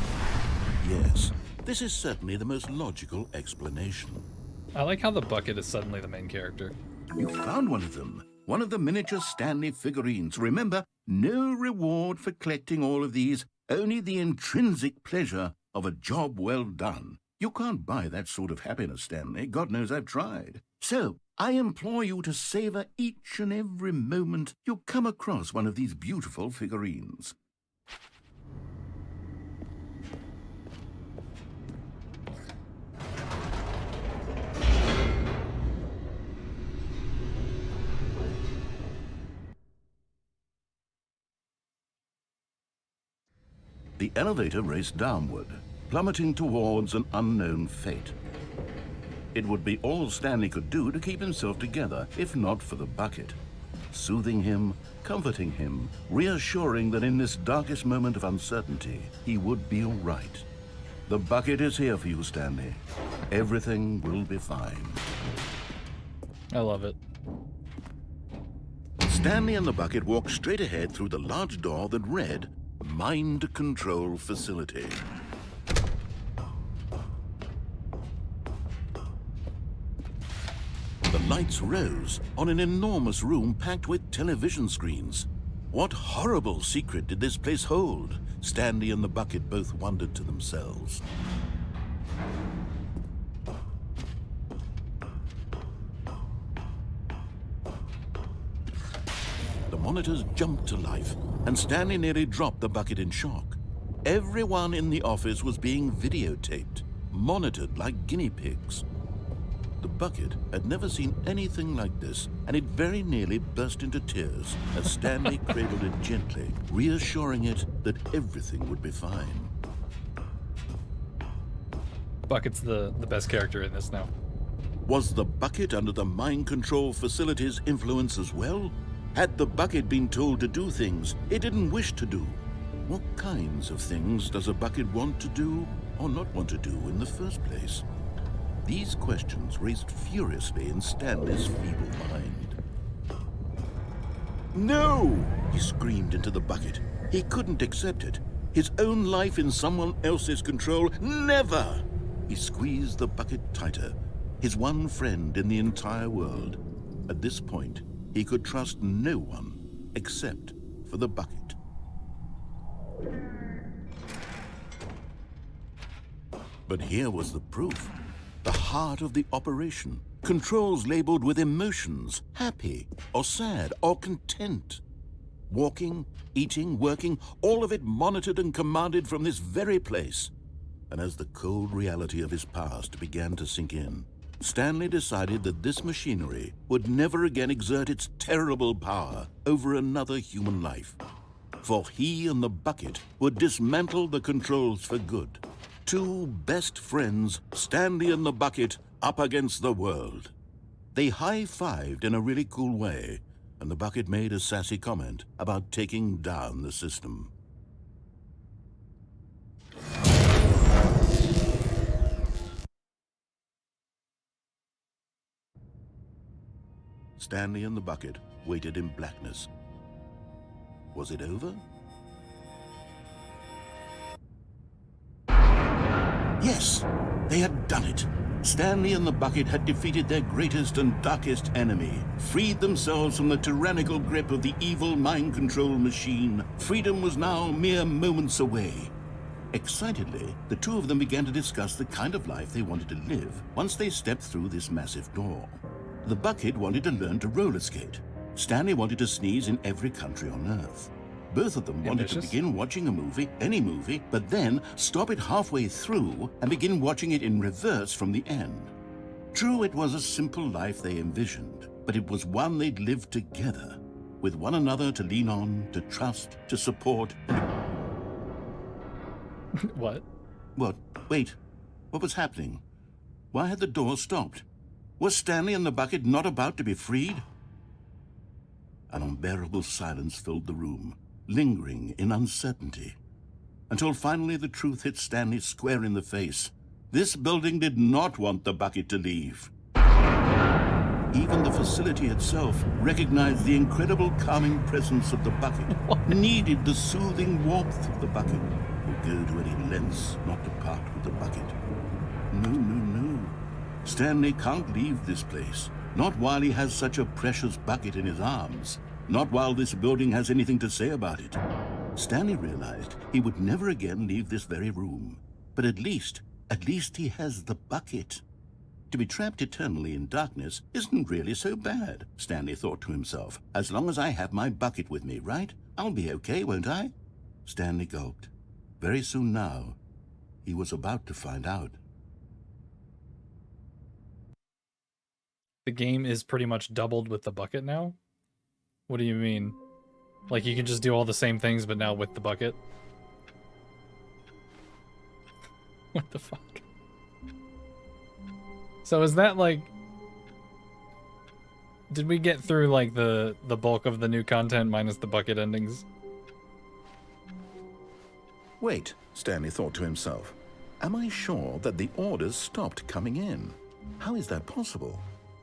Yes, this is certainly the most logical explanation. I like how the bucket is suddenly the main character. You found one of them. One of the miniature Stanley figurines. Remember, no reward for collecting all of these, only the intrinsic pleasure of a job well done. You can't buy that sort of happiness, Stanley. God knows I've tried. So, I implore you to savor each and every moment you come across one of these beautiful figurines. The elevator raced downward, plummeting towards an unknown fate. It would be all Stanley could do to keep himself together, if not for the bucket. Soothing him, comforting him, reassuring that in this darkest moment of uncertainty, he would be all right. The bucket is here for you, Stanley. Everything will be fine. I love it. Stanley and the bucket walked straight ahead through the large door that read, Mind Control Facility. The lights rose on an enormous room packed with television screens. What horrible secret did this place hold? Stanley and the bucket both wondered to themselves. The monitors jumped to life, and Stanley nearly dropped the bucket in shock. Everyone in the office was being videotaped, monitored like guinea pigs. The bucket had never seen anything like this, and it very nearly burst into tears as Stanley cradled it gently, reassuring it that everything would be fine. Bucket's the best character in this now. Was the bucket under the mind control facility's influence as well? Had the bucket been told to do things it didn't wish to do? What kinds of things does a bucket want to do or not want to do in the first place? These questions raced furiously in Stanley's feeble mind. No! He screamed into the bucket. He couldn't accept it. His own life in someone else's control, never! He squeezed the bucket tighter, his one friend in the entire world. At this point, he could trust no one except for the bucket. But here was the proof. The heart of the operation. Controls labeled with emotions, happy or sad or content. Walking, eating, working, all of it monitored and commanded from this very place. And as the cold reality of his past began to sink in, Stanley decided that this machinery would never again exert its terrible power over another human life. For he and the bucket would dismantle the controls for good. Two best friends, Stanley and the bucket, up against the world. They high-fived in a really cool way, and the bucket made a sassy comment about taking down the system. Stanley and the bucket waited in blackness. Was it over? Yes, they had done it. Stanley and the bucket had defeated their greatest and darkest enemy, freed themselves from the tyrannical grip of the evil mind control machine. Freedom was now mere moments away. Excitedly, the two of them began to discuss the kind of life they wanted to live once they stepped through this massive door. The bucket wanted to learn to roller skate. Stanley wanted to sneeze in every country on Earth. Both of them wanted to begin watching a movie, any movie, but then stop it halfway through and begin watching it in reverse from the end. True, it was a simple life they envisioned, but it was one they'd lived together, with one another to lean on, to trust, to support. What? What? Wait. What was happening? Why had the door stopped? Was Stanley and the bucket not about to be freed? An unbearable silence filled the room, lingering in uncertainty, until finally the truth hit Stanley square in the face. This building did not want the bucket to leave. Even the facility itself recognized the incredible calming presence of the bucket, needed the soothing warmth of the bucket, would go to any lengths not to part with the bucket. No, no, no. Stanley can't leave this place, not while he has such a precious bucket in his arms. Not while this building has anything to say about it. Stanley realized he would never again leave this very room. But at least he has the bucket. To be trapped eternally in darkness isn't really so bad, Stanley thought to himself. As long as I have my bucket with me, right? I'll be okay, won't I? Stanley gulped. Very soon now, he was about to find out. The game is pretty much doubled with the bucket now? What do you mean? Like you can just do all the same things, but now with the bucket? What the fuck? So is that like... Did we get through like the bulk of the new content minus the bucket endings? Wait, Stanley thought to himself. Am I sure that the orders stopped coming in? How is that possible?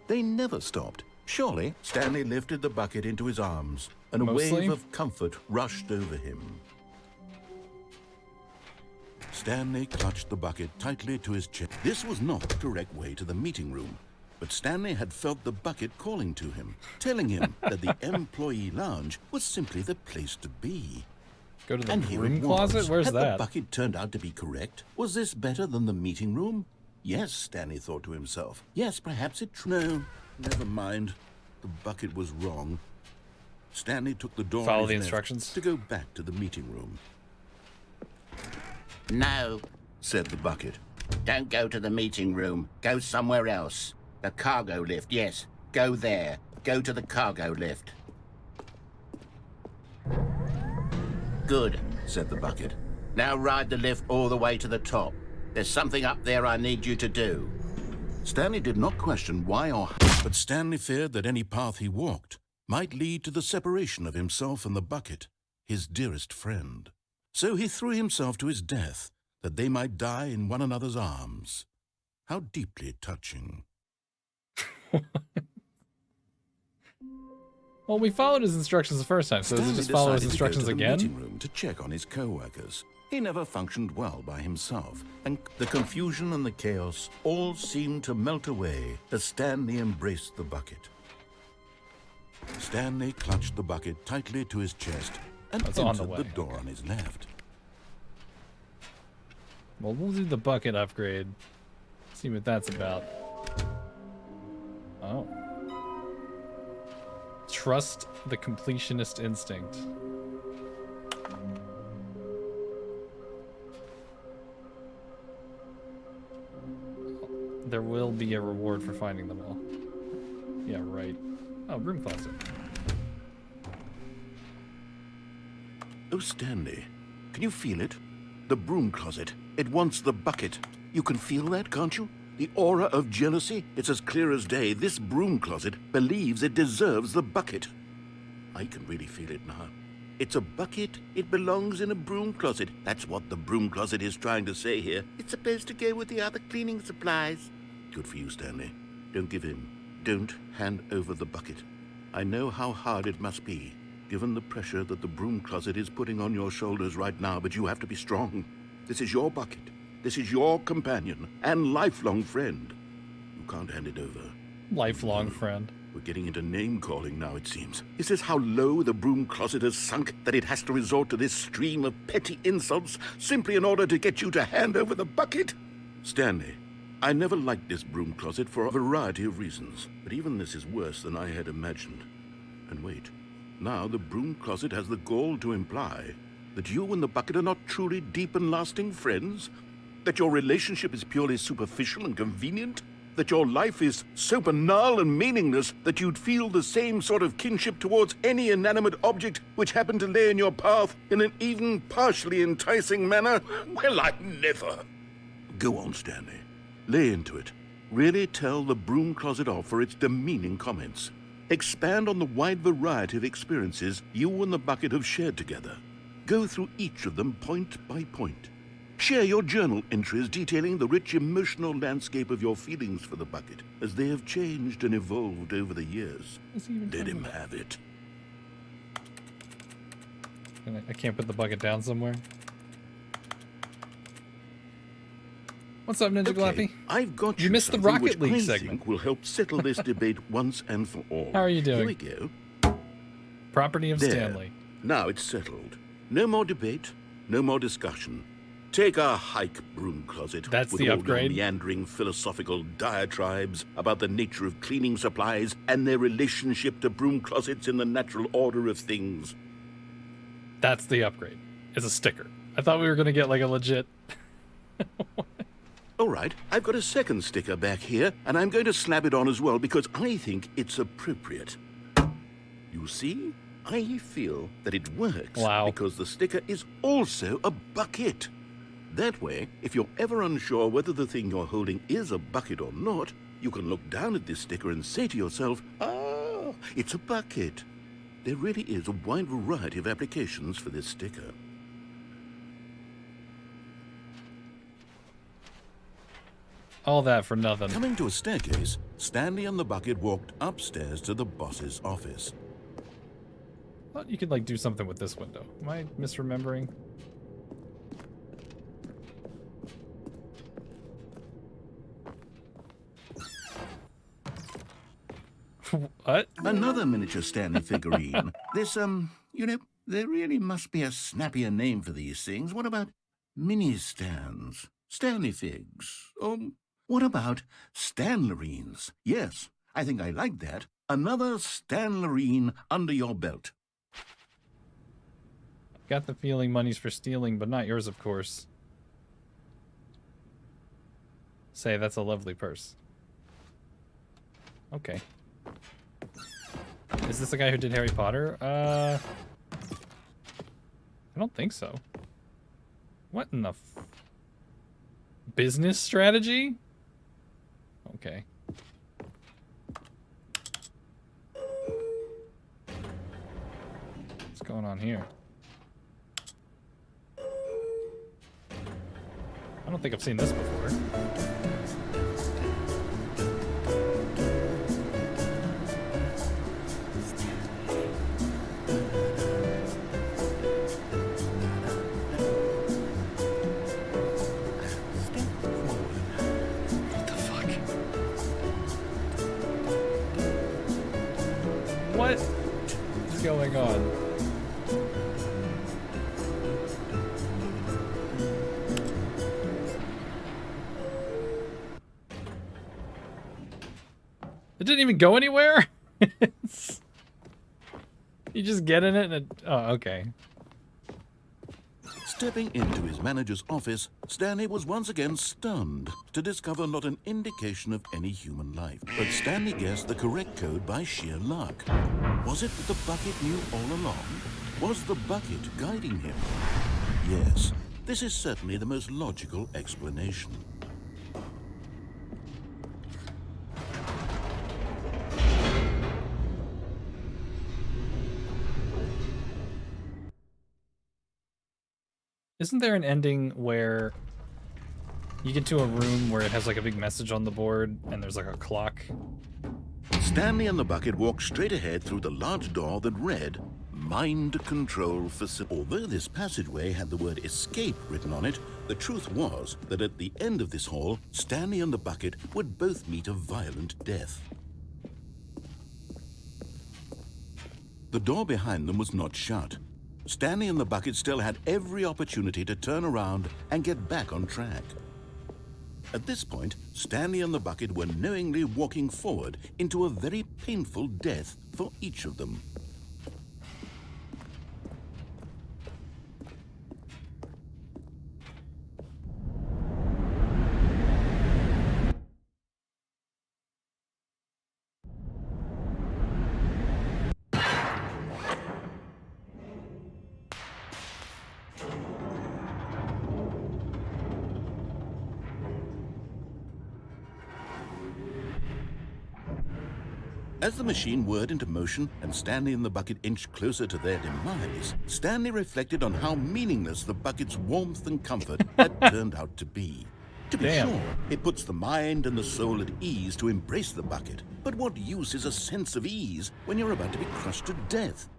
They never stopped. Surely, Stanley lifted the bucket into his arms, and a wave of comfort rushed over him. Stanley clutched the bucket tightly to his chest. This was not the direct way to the meeting room, but Stanley had felt the bucket calling to him, telling him that the employee lounge was simply the place to be. Go to the room closet? Where's that? Had the bucket turned out to be correct? Was this better than the meeting room? Yes, Stanley thought to himself. Yes, perhaps it... No, never mind. The bucket was wrong. Stanley took the door. Follow the instructions to go back to the meeting room. No, said the bucket. don't go to the meeting room. Go somewhere else. The cargo lift, yes. Go there. Go to the cargo lift. Good, said the bucket. Now ride the lift all the way to the top. There's something up there I need you to do. Stanley did not question why or how, but Stanley feared that any path he walked might lead to the separation of himself and the bucket, his dearest friend. So he threw himself to his death, that they might die in one another's arms. How deeply touching. Well, we followed his instructions the first time, so does it just follow his instructions again? Meeting room to check on his co-workers. He never functioned well by himself, and the confusion and the chaos all seemed to melt away as Stanley embraced the bucket. Stanley clutched the bucket tightly to his chest and That's on the entered way, the door okay. on his left. Well, we'll do the bucket upgrade. See what that's about. Oh. Trust the completionist instinct. There will be a reward for finding them all. Yeah, right. Oh, broom closet. Oh, Stanley, can you feel it? The broom closet. It wants the bucket. You can feel that, can't you? The aura of jealousy. It's as clear as day. This broom closet believes it deserves the bucket. I can really feel it now. It's a bucket. It belongs in a broom closet. That's what the broom closet is trying to say here. It's supposed to go with the other cleaning supplies. Good for you, Stanley. Don't give in. Don't hand over the bucket. I know how hard it must be, given the pressure that the broom closet is putting on your shoulders right now, but you have to be strong. This is your bucket. This is your companion and lifelong friend. You can't hand it over. Lifelong friend. We're getting into name-calling now, it seems. Is this how low the broom closet has sunk, that it has to resort to this stream of petty insults simply in order to get you to hand over the bucket? Stanley, I never liked this broom closet for a variety of reasons, but even this is worse than I had imagined. And wait, now the broom closet has the gall to imply that you and the bucket are not truly deep and lasting friends? That your relationship is purely superficial and convenient? That your life is so banal and meaningless that you'd feel the same sort of kinship towards any inanimate object which happened to lay in your path in an even partially enticing manner? Well, I never. Go on, Stanley. Lay into it. Really tell the broom closet off for its demeaning comments. Expand on the wide variety of experiences you and the bucket have shared together. Go through each of them point by point. Share your journal entries detailing the rich emotional landscape of your feelings for the bucket as they have changed and evolved over the years. Let him have it. I can't put the bucket down somewhere. What's up, Ninja Glappy? I've got You missed the something Rocket which League I segment. think will help settle this debate once and for all. How are you doing? Here we go. Property of There. Stanley. Now it's settled. No more debate, no more discussion. Take a hike, broom closet. That's with the all upgrade? your meandering philosophical diatribes about the nature of cleaning supplies and their relationship to broom closets in the natural order of things. That's the upgrade. It's a sticker. I thought we were going to get like a legit... All right, I've got a second sticker back here, and I'm going to slap it on as well because I think it's appropriate. You see? I feel that it works Wow. because the sticker is also a bucket. That way, if you're ever unsure whether the thing you're holding is a bucket or not, you can look down at this sticker and say to yourself, "Ah, it's a bucket." There really is a wide variety of applications for this sticker. All that for nothing. Coming to a staircase, Stanley and the bucket walked upstairs to the boss's office. Thought you could like do something with this window. Am I misremembering? What? Another miniature Stanley figurine. This, there really must be a snappier name for these things. What about mini stands? Stanley figs? Or what about Stanlerines? Yes, I think I like that. Another Stanlerine under your belt. Got the feeling money's for stealing, but not yours, of course. Say, that's a lovely purse. Okay. Is this the guy who did Harry Potter? I don't think so. What in the business strategy? Okay. What's going on here? I don't think I've seen this before. going on? It didn't even go anywhere? You just get in it and it... Oh, okay. Stepping into his manager's office, Stanley was once again stunned to discover not an indication of any human life. But Stanley guessed the correct code by sheer luck. Was it that the bucket knew all along? Was the bucket guiding him? Yes, this is certainly the most logical explanation. Isn't there an ending where you get to a room where it has like a big message on the board and there's like a clock? Stanley and the bucket walked straight ahead through the large door that read, Mind Control Facility. Although this passageway had the word escape written on it, the truth was that at the end of this hall, Stanley and the bucket would both meet a violent death. The door behind them was not shut. Stanley and the bucket still had every opportunity to turn around and get back on track. At this point, Stanley and the bucket were knowingly walking forward into a very painful death for each of them. As the machine whirred into motion and Stanley and the bucket inched closer to their demise, Stanley reflected on how meaningless the bucket's warmth and comfort had turned out to be. To be Damn. sure, it puts the mind and the soul at ease to embrace the bucket, but what use is a sense of ease when you're about to be crushed to death?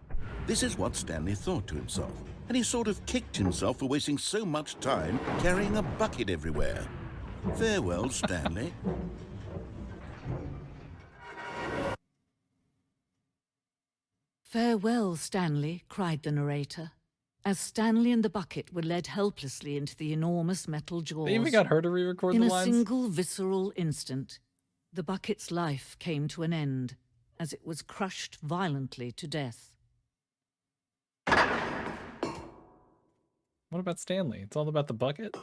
This is what Stanley thought to himself, and he sort of kicked himself for wasting so much time carrying a bucket everywhere. Farewell, Stanley. Farewell, Stanley, cried the narrator, as Stanley and the bucket were led helplessly into the enormous metal jaws. They even got her to re-record In the a lines? single visceral instant, the bucket's life came to an end as it was crushed violently to death. What about Stanley? It's all about the bucket?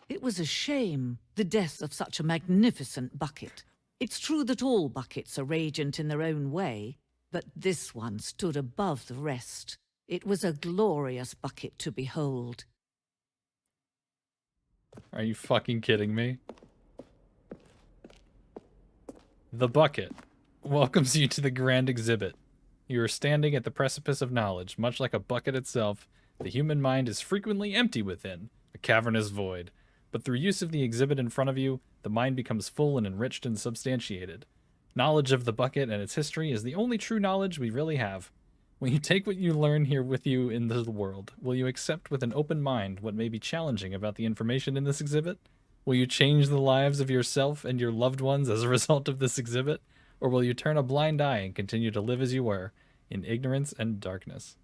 It was a shame, the death of such a magnificent bucket. It's true that all buckets are radiant in their own way, but this one stood above the rest. It was a glorious bucket to behold. Are you fucking kidding me? The bucket welcomes you to the grand exhibit. You are standing at the precipice of knowledge. Much like a bucket itself, the human mind is frequently empty within, a cavernous void. But through use of the exhibit in front of you, the mind becomes full and enriched and substantiated. Knowledge of the bucket and its history is the only true knowledge we really have. Will you take what you learn here with you into the world? Will you accept with an open mind what may be challenging about the information in this exhibit? Will you change the lives of yourself and your loved ones as a result of this exhibit? Or will you turn a blind eye and continue to live as you were, in ignorance and darkness?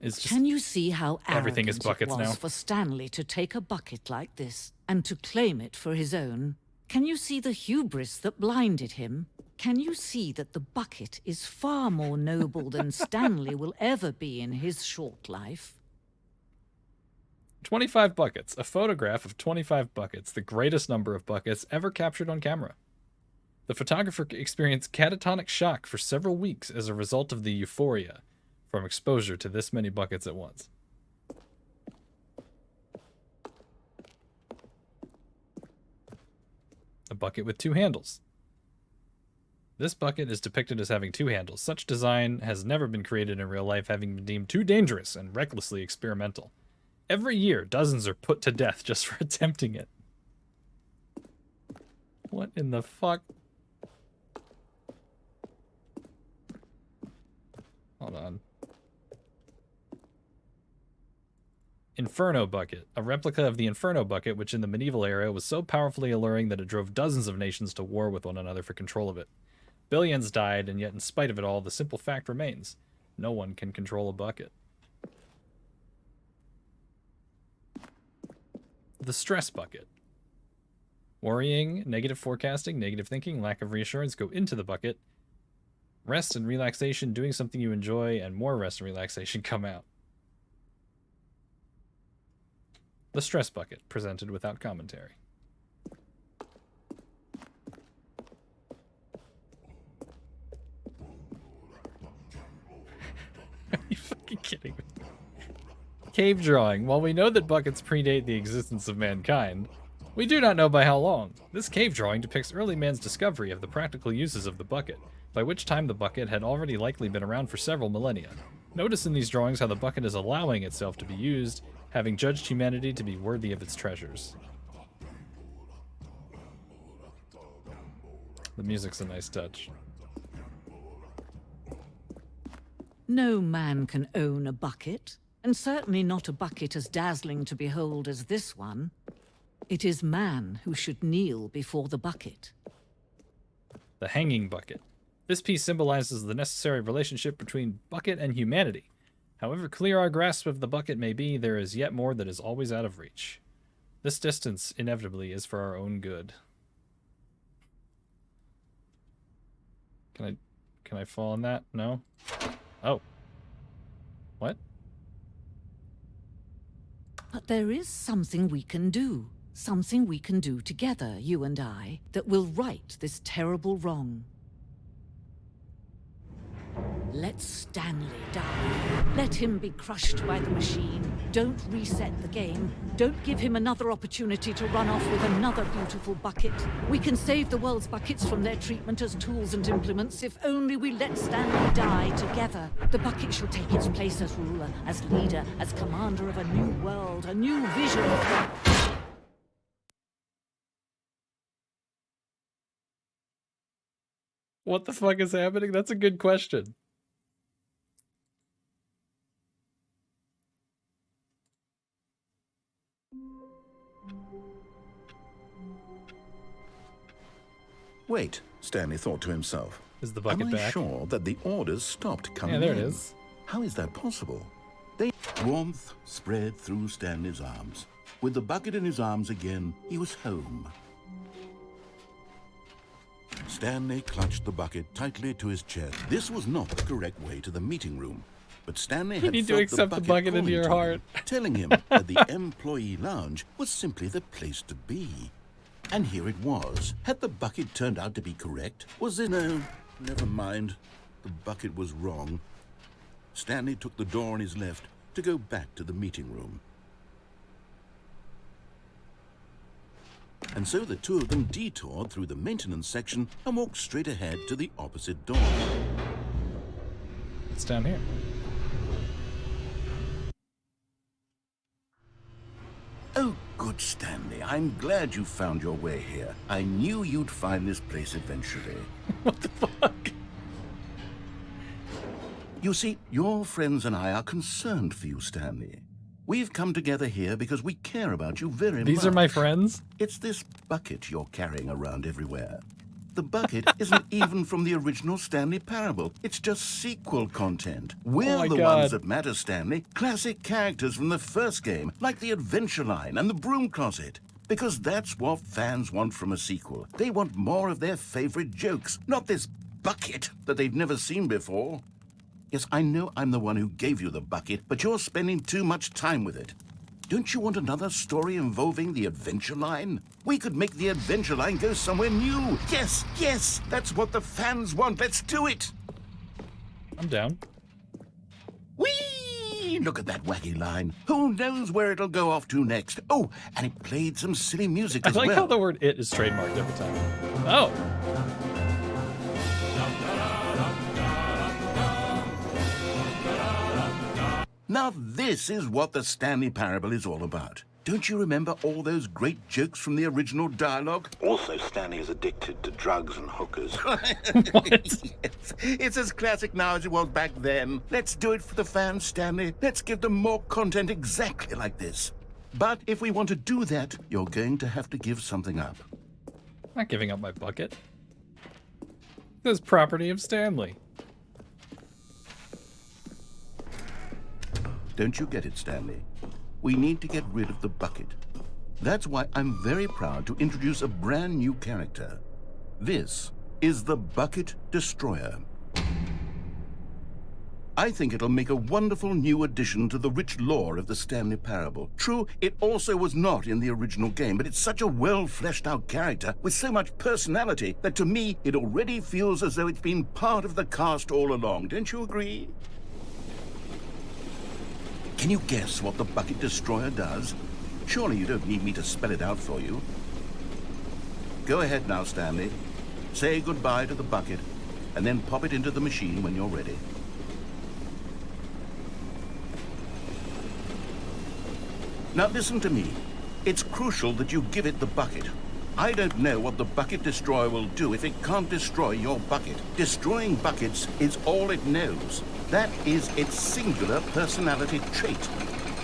It's just, Can you see how everything arrogant is buckets it was now. for Stanley to take a bucket like this and to claim it for his own? Can you see the hubris that blinded him? Can you see that the bucket is far more noble than Stanley will ever be in his short life? 25 buckets. A photograph of 25 buckets, the greatest number of buckets ever captured on camera. The photographer experienced catatonic shock for several weeks as a result of the euphoria from exposure to this many buckets at once. A bucket with two handles. This bucket is depicted as having two handles. Such design has never been created in real life, having been deemed too dangerous and recklessly experimental. Every year, dozens are put to death just for attempting it. What in the fuck? Hold on. Inferno Bucket, a replica of the Inferno Bucket, which in the medieval era was so powerfully alluring that it drove dozens of nations to war with one another for control of it. Billions died, and yet in spite of it all, the simple fact remains. No one can control a bucket. The Stress Bucket. Worrying, negative forecasting, negative thinking, lack of reassurance go into the bucket. Rest and relaxation, doing something you enjoy, and more rest and relaxation come out. The Stress Bucket, presented without commentary. Are you fucking kidding me? Cave drawing. While we know that buckets predate the existence of mankind, we do not know by how long. This cave drawing depicts early man's discovery of the practical uses of the bucket, by which time the bucket had already likely been around for several millennia. Notice in these drawings how the bucket is allowing itself to be used, having judged humanity to be worthy of its treasures. The music's a nice touch. No man can own a bucket, and certainly not a bucket as dazzling to behold as this one. It is man who should kneel before the bucket. The Hanging Bucket. This piece symbolizes the necessary relationship between bucket and humanity. However clear our grasp of the bucket may be, there is yet more that is always out of reach. This distance, inevitably, is for our own good. Can I fall on that? No? Oh. What? But there is something we can do. Something we can do together, you and I, that will right this terrible wrong. Let Stanley die. Let him be crushed by the machine. Don't reset the game. Don't give him another opportunity to run off with another beautiful bucket. We can save the world's buckets from their treatment as tools and implements if only we let Stanley die together. The bucket shall take its place as ruler, as leader, as commander of a new world, a new vision for... What the fuck is happening? That's a good question. Wait, Stanley thought to himself. Is the bucket Am I back? sure that the orders stopped coming in? Yeah, there it is. How is that possible? Warmth spread through Stanley's arms. With the bucket in his arms again, he was home. Stanley clutched the bucket tightly to his chest. This was not the correct way to the meeting room, but Stanley had need to felt accept the bucket into calling your to heart. him, telling him that the employee lounge was simply the place to be. And here it was. Had the bucket turned out to be correct? Was it? No, never mind. The bucket was wrong. Stanley took the door on his left to go back to the meeting room. And so the two of them detoured through the maintenance section and walked straight ahead to the opposite door. It's down here. Oh, good, Stanley. I'm glad you found your way here. I knew you'd find this place eventually. What the fuck? You see, your friends and I are concerned for you, Stanley. We've come together here because we care about you very much. These are my friends? It's this bucket you're carrying around everywhere. The bucket isn't even from the original Stanley Parable. It's just sequel content. We're the ones that matter, Stanley. Classic characters from the first game, like the Adventure Line and the Broom Closet. Because that's what fans want from a sequel. They want more of their favorite jokes, not this bucket that they've never seen before. Yes, I know I'm the one who gave you the bucket, but you're spending too much time with it. Don't you want another story involving the Adventure Line? We could make the Adventure Line go somewhere new. Yes, yes, that's what the fans want. Let's do it. I'm down. Whee! Look at that wacky line. Who knows where it'll go off to next? Oh, and it played some silly music as I like well. how the word "it" is trademarked every time. Oh. Now this is what the Stanley Parable is all about. Don't you remember all those great jokes from the original dialogue? Also, Stanley is addicted to drugs and hookers. Yes. It's as classic now as it was back then. Let's do it for the fans, Stanley. Let's give them more content exactly like this. But if we want to do that, you're going to have to give something up. I'm not giving up my bucket. This is property of Stanley. Don't you get it, Stanley? We need to get rid of the bucket. That's why I'm very proud to introduce a brand new character. This is the Bucket Destroyer. I think it'll make a wonderful new addition to the rich lore of the Stanley Parable. True, it also was not in the original game, but it's such a well-fleshed-out character with so much personality that to me, it already feels as though it's been part of the cast all along. Don't you agree? Can you guess what the Bucket Destroyer does? Surely you don't need me to spell it out for you. Go ahead now, Stanley. Say goodbye to the bucket, and then pop it into the machine when you're ready. Now listen to me. It's crucial that you give it the bucket. I don't know what the Bucket Destroyer will do if it can't destroy your bucket. Destroying buckets is all it knows. That is its singular personality trait.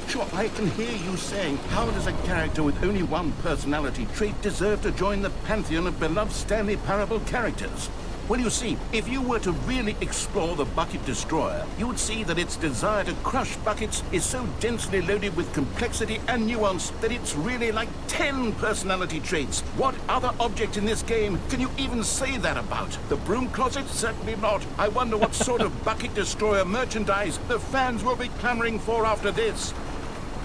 Sure, I can hear you saying, how does a character with only one personality trait deserve to join the pantheon of beloved Stanley Parable characters? Well, you see, if you were to really explore the Bucket Destroyer, you would see that its desire to crush buckets is so densely loaded with complexity and nuance that it's really like 10 personality traits. What other object in this game can you even say that about? The broom closet? Certainly not. I wonder what sort of Bucket Destroyer merchandise the fans will be clamoring for after this.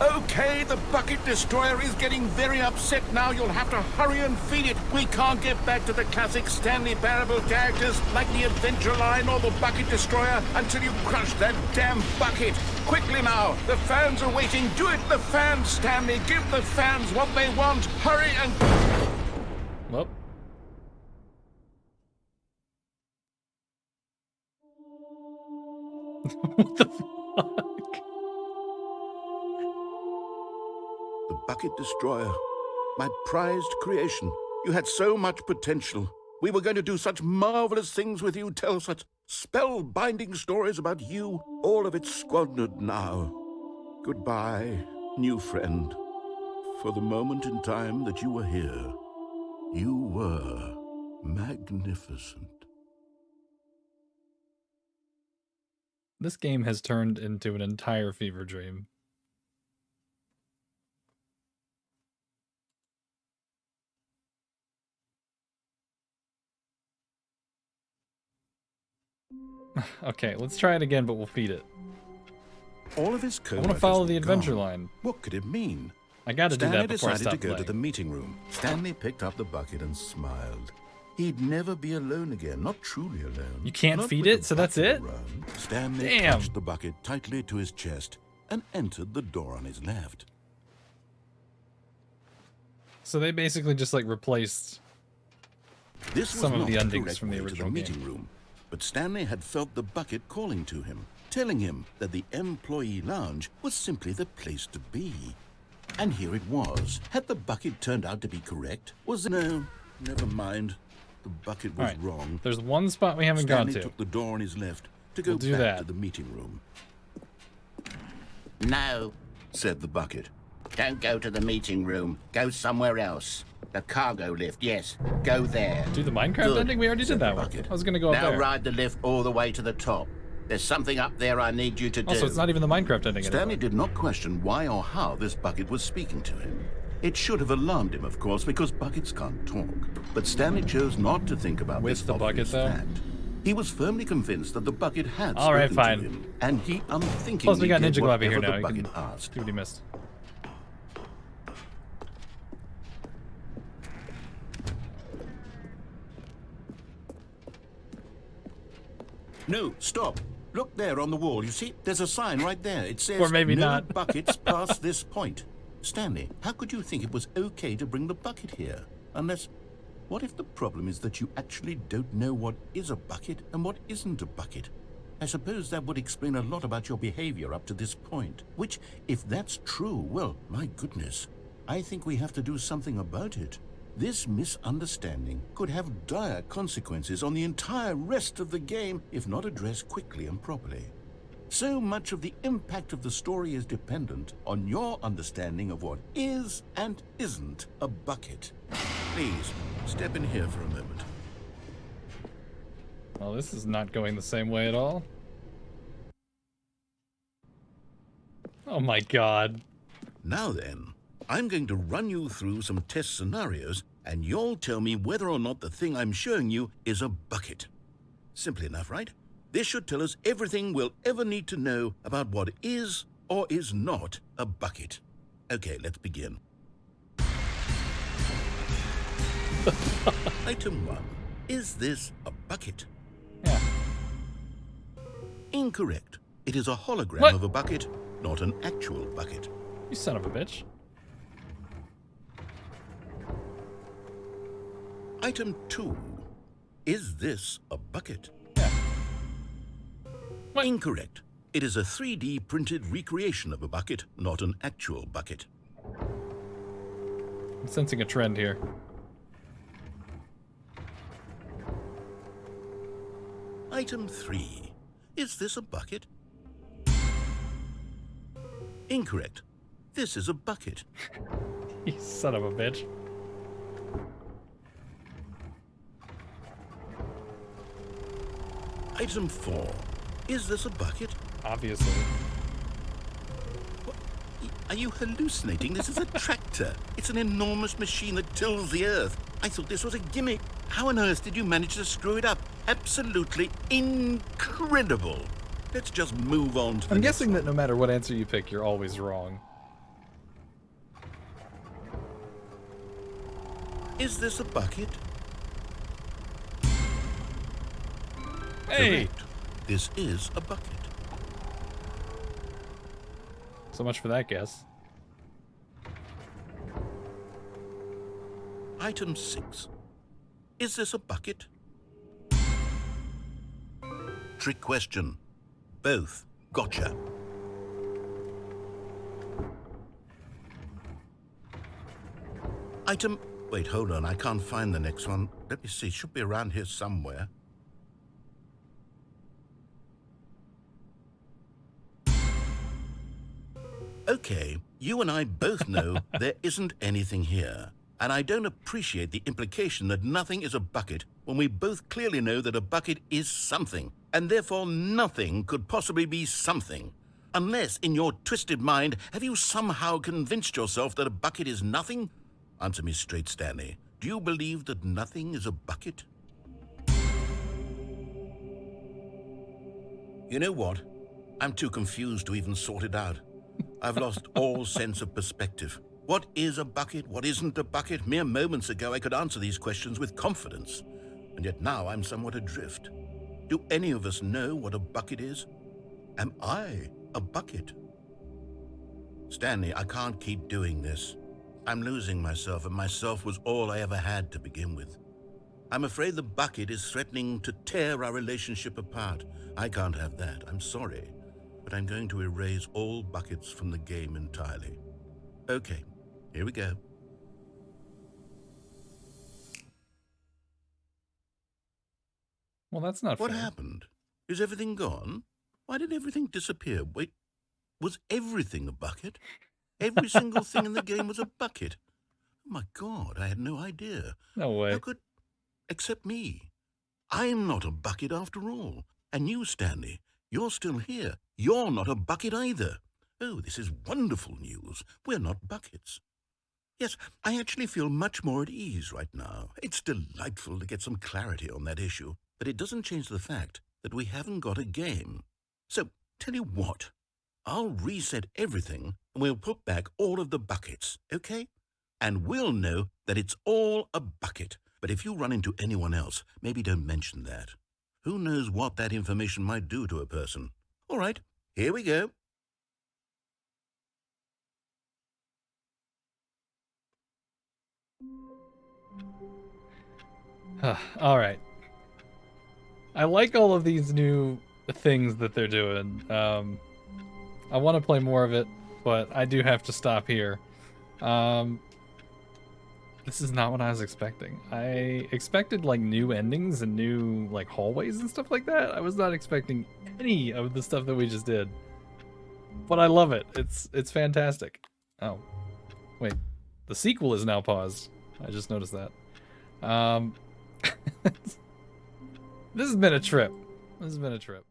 Okay, the Bucket Destroyer is getting very upset now. You'll have to hurry and feed it. We can't get back to the classic Stanley Parable characters like the Adventure Line or the Bucket Destroyer until you crush that damn bucket. Quickly now, the fans are waiting. Do it, the fans, Stanley. Give the fans what they want. Hurry and... Well. What the fuck? The Bucket Destroyer, my prized creation. You had so much potential. We were going to do such marvelous things with you, tell such spellbinding stories about you. All of it squandered now. Goodbye, new friend. For the moment in time that you were here, you were magnificent. This game has turned into an entire fever dream. Okay, let's try it again, but we'll feed it. All of his I co-workers want to follow were the adventure gone. line. What could it mean? I got to do Stanley that before I decided to stop go playing. to the meeting room. Stanley picked up the bucket and smiled. He'd never be alone again, not truly alone. You can't Not feed with it, the so that's bucket it? around. Stanley Damn. clutched the bucket tightly to his chest and entered the door on his left. So they basically just like replaced This was some of not the the endings correct from the way to original meeting game. room, but Stanley had felt the bucket calling to him, telling him that the employee lounge was simply the place to be. And here it was. Had the bucket turned out to be correct? Was it? No, never mind. The bucket was Alright, wrong. there's one spot we haven't Stanley gone to. took the door on his left to go We'll do back that. to the meeting room. No, said the bucket. Don't go to the meeting room. Go somewhere else. The cargo lift, yes. Go there. Do the Minecraft Good, ending? We already said did the that one. bucket. I was going to go up Now there. ride the lift all the way to the top. There's something up there I need you to do. Also, it's not even the Minecraft ending Stanley anymore. did not question why or how this bucket was speaking to him. It should have alarmed him, of course, because buckets can't talk. But Stanley chose not to think about With this the bucket, obvious though? fact. He was firmly convinced that the bucket had All right, spoken fine. to him, and he unthinkingly Plus, we got did Ninja Glove here whatever now. the You can bucket asked. see what he missed. No, stop. Look there on the wall. You see, there's a sign right there. It says, Or maybe no not. buckets past this point. Stanley, how could you think it was okay to bring the bucket here? Unless, what if the problem is that you actually don't know what is a bucket and what isn't a bucket? I suppose that would explain a lot about your behavior up to this point. Which, if that's true, well, my goodness. I think we have to do something about it. This misunderstanding could have dire consequences on the entire rest of the game if not addressed quickly and properly. So much of the impact of the story is dependent on your understanding of what is and isn't a bucket. Please, step in here for a moment. Well, this is not going the same way at all. Oh my god. Now then, I'm going to run you through some test scenarios, and you'll tell me whether or not the thing I'm showing you is a bucket. Simple enough, right? This should tell us everything we'll ever need to know about what is or is not a bucket. Okay, let's begin. Item 1. Is this a bucket? Yeah. Incorrect. It is a hologram What? of a bucket, not an actual bucket. You son of a bitch. Item 2. Is this a bucket? Yeah. What? Incorrect. It is a 3D printed recreation of a bucket, not an actual bucket. I'm sensing a trend here. Item 3. Is this a bucket? Incorrect. This is a bucket. You son of a bitch. Item 4. Is this a bucket? Obviously. What? Are you hallucinating? This is a tractor. It's an enormous machine that tills the earth. I thought this was a gimmick. How on earth did you manage to screw it up? Absolutely incredible. Let's just move on to the I'm next guessing one. that no matter what answer you pick, you're always wrong. Is this a bucket? Hey! Correct. This is a bucket. So much for that guess. Item 6. Is this a bucket? Trick question. Both. Gotcha. Item... Wait, hold on. I can't find the next one. Let me see. It should be around here somewhere. Okay, you and I both know there isn't anything here. And I don't appreciate the implication that nothing is a bucket when we both clearly know that a bucket is something, and therefore nothing could possibly be something. Unless, in your twisted mind, have you somehow convinced yourself that a bucket is nothing? Answer me straight, Stanley. Do you believe that nothing is a bucket? You know what? I'm too confused to even sort it out. I've lost all sense of perspective. What is a bucket? What isn't a bucket? Mere moments ago, I could answer these questions with confidence. And yet now I'm somewhat adrift. Do any of us know what a bucket is? Am I a bucket? Stanley, I can't keep doing this. I'm losing myself, and myself was all I ever had to begin with. I'm afraid the bucket is threatening to tear our relationship apart. I can't have that. I'm sorry. But I'm going to erase all buckets from the game entirely. Okay, here we go. Well, that's not What fair. happened? Is everything gone? Why did everything disappear? Wait, was everything a bucket? Every single thing in the game was a bucket. Oh my God, I had no idea. No way. How could... Except me. I'm not a bucket after all. And you, Stanley, you're still here. You're not a bucket either. Oh, this is wonderful news. We're not buckets. Yes, I actually feel much more at ease right now. It's delightful to get some clarity on that issue, but it doesn't change the fact that we haven't got a game. So, tell you what, I'll reset everything and we'll put back all of the buckets, okay? And we'll know that it's all a bucket. But if you run into anyone else, maybe don't mention that. Who knows what that information might do to a person? All right, here we go. All right. I like all of these new things that they're doing. I want to play more of it, but I do have to stop here. This is not what I was expecting. I expected like new endings and new like hallways and stuff like that. I was not expecting any of the stuff that we just did. But I love it. It's fantastic. Oh, wait. The sequel is now paused. I just noticed that. This has been a trip. This has been a trip.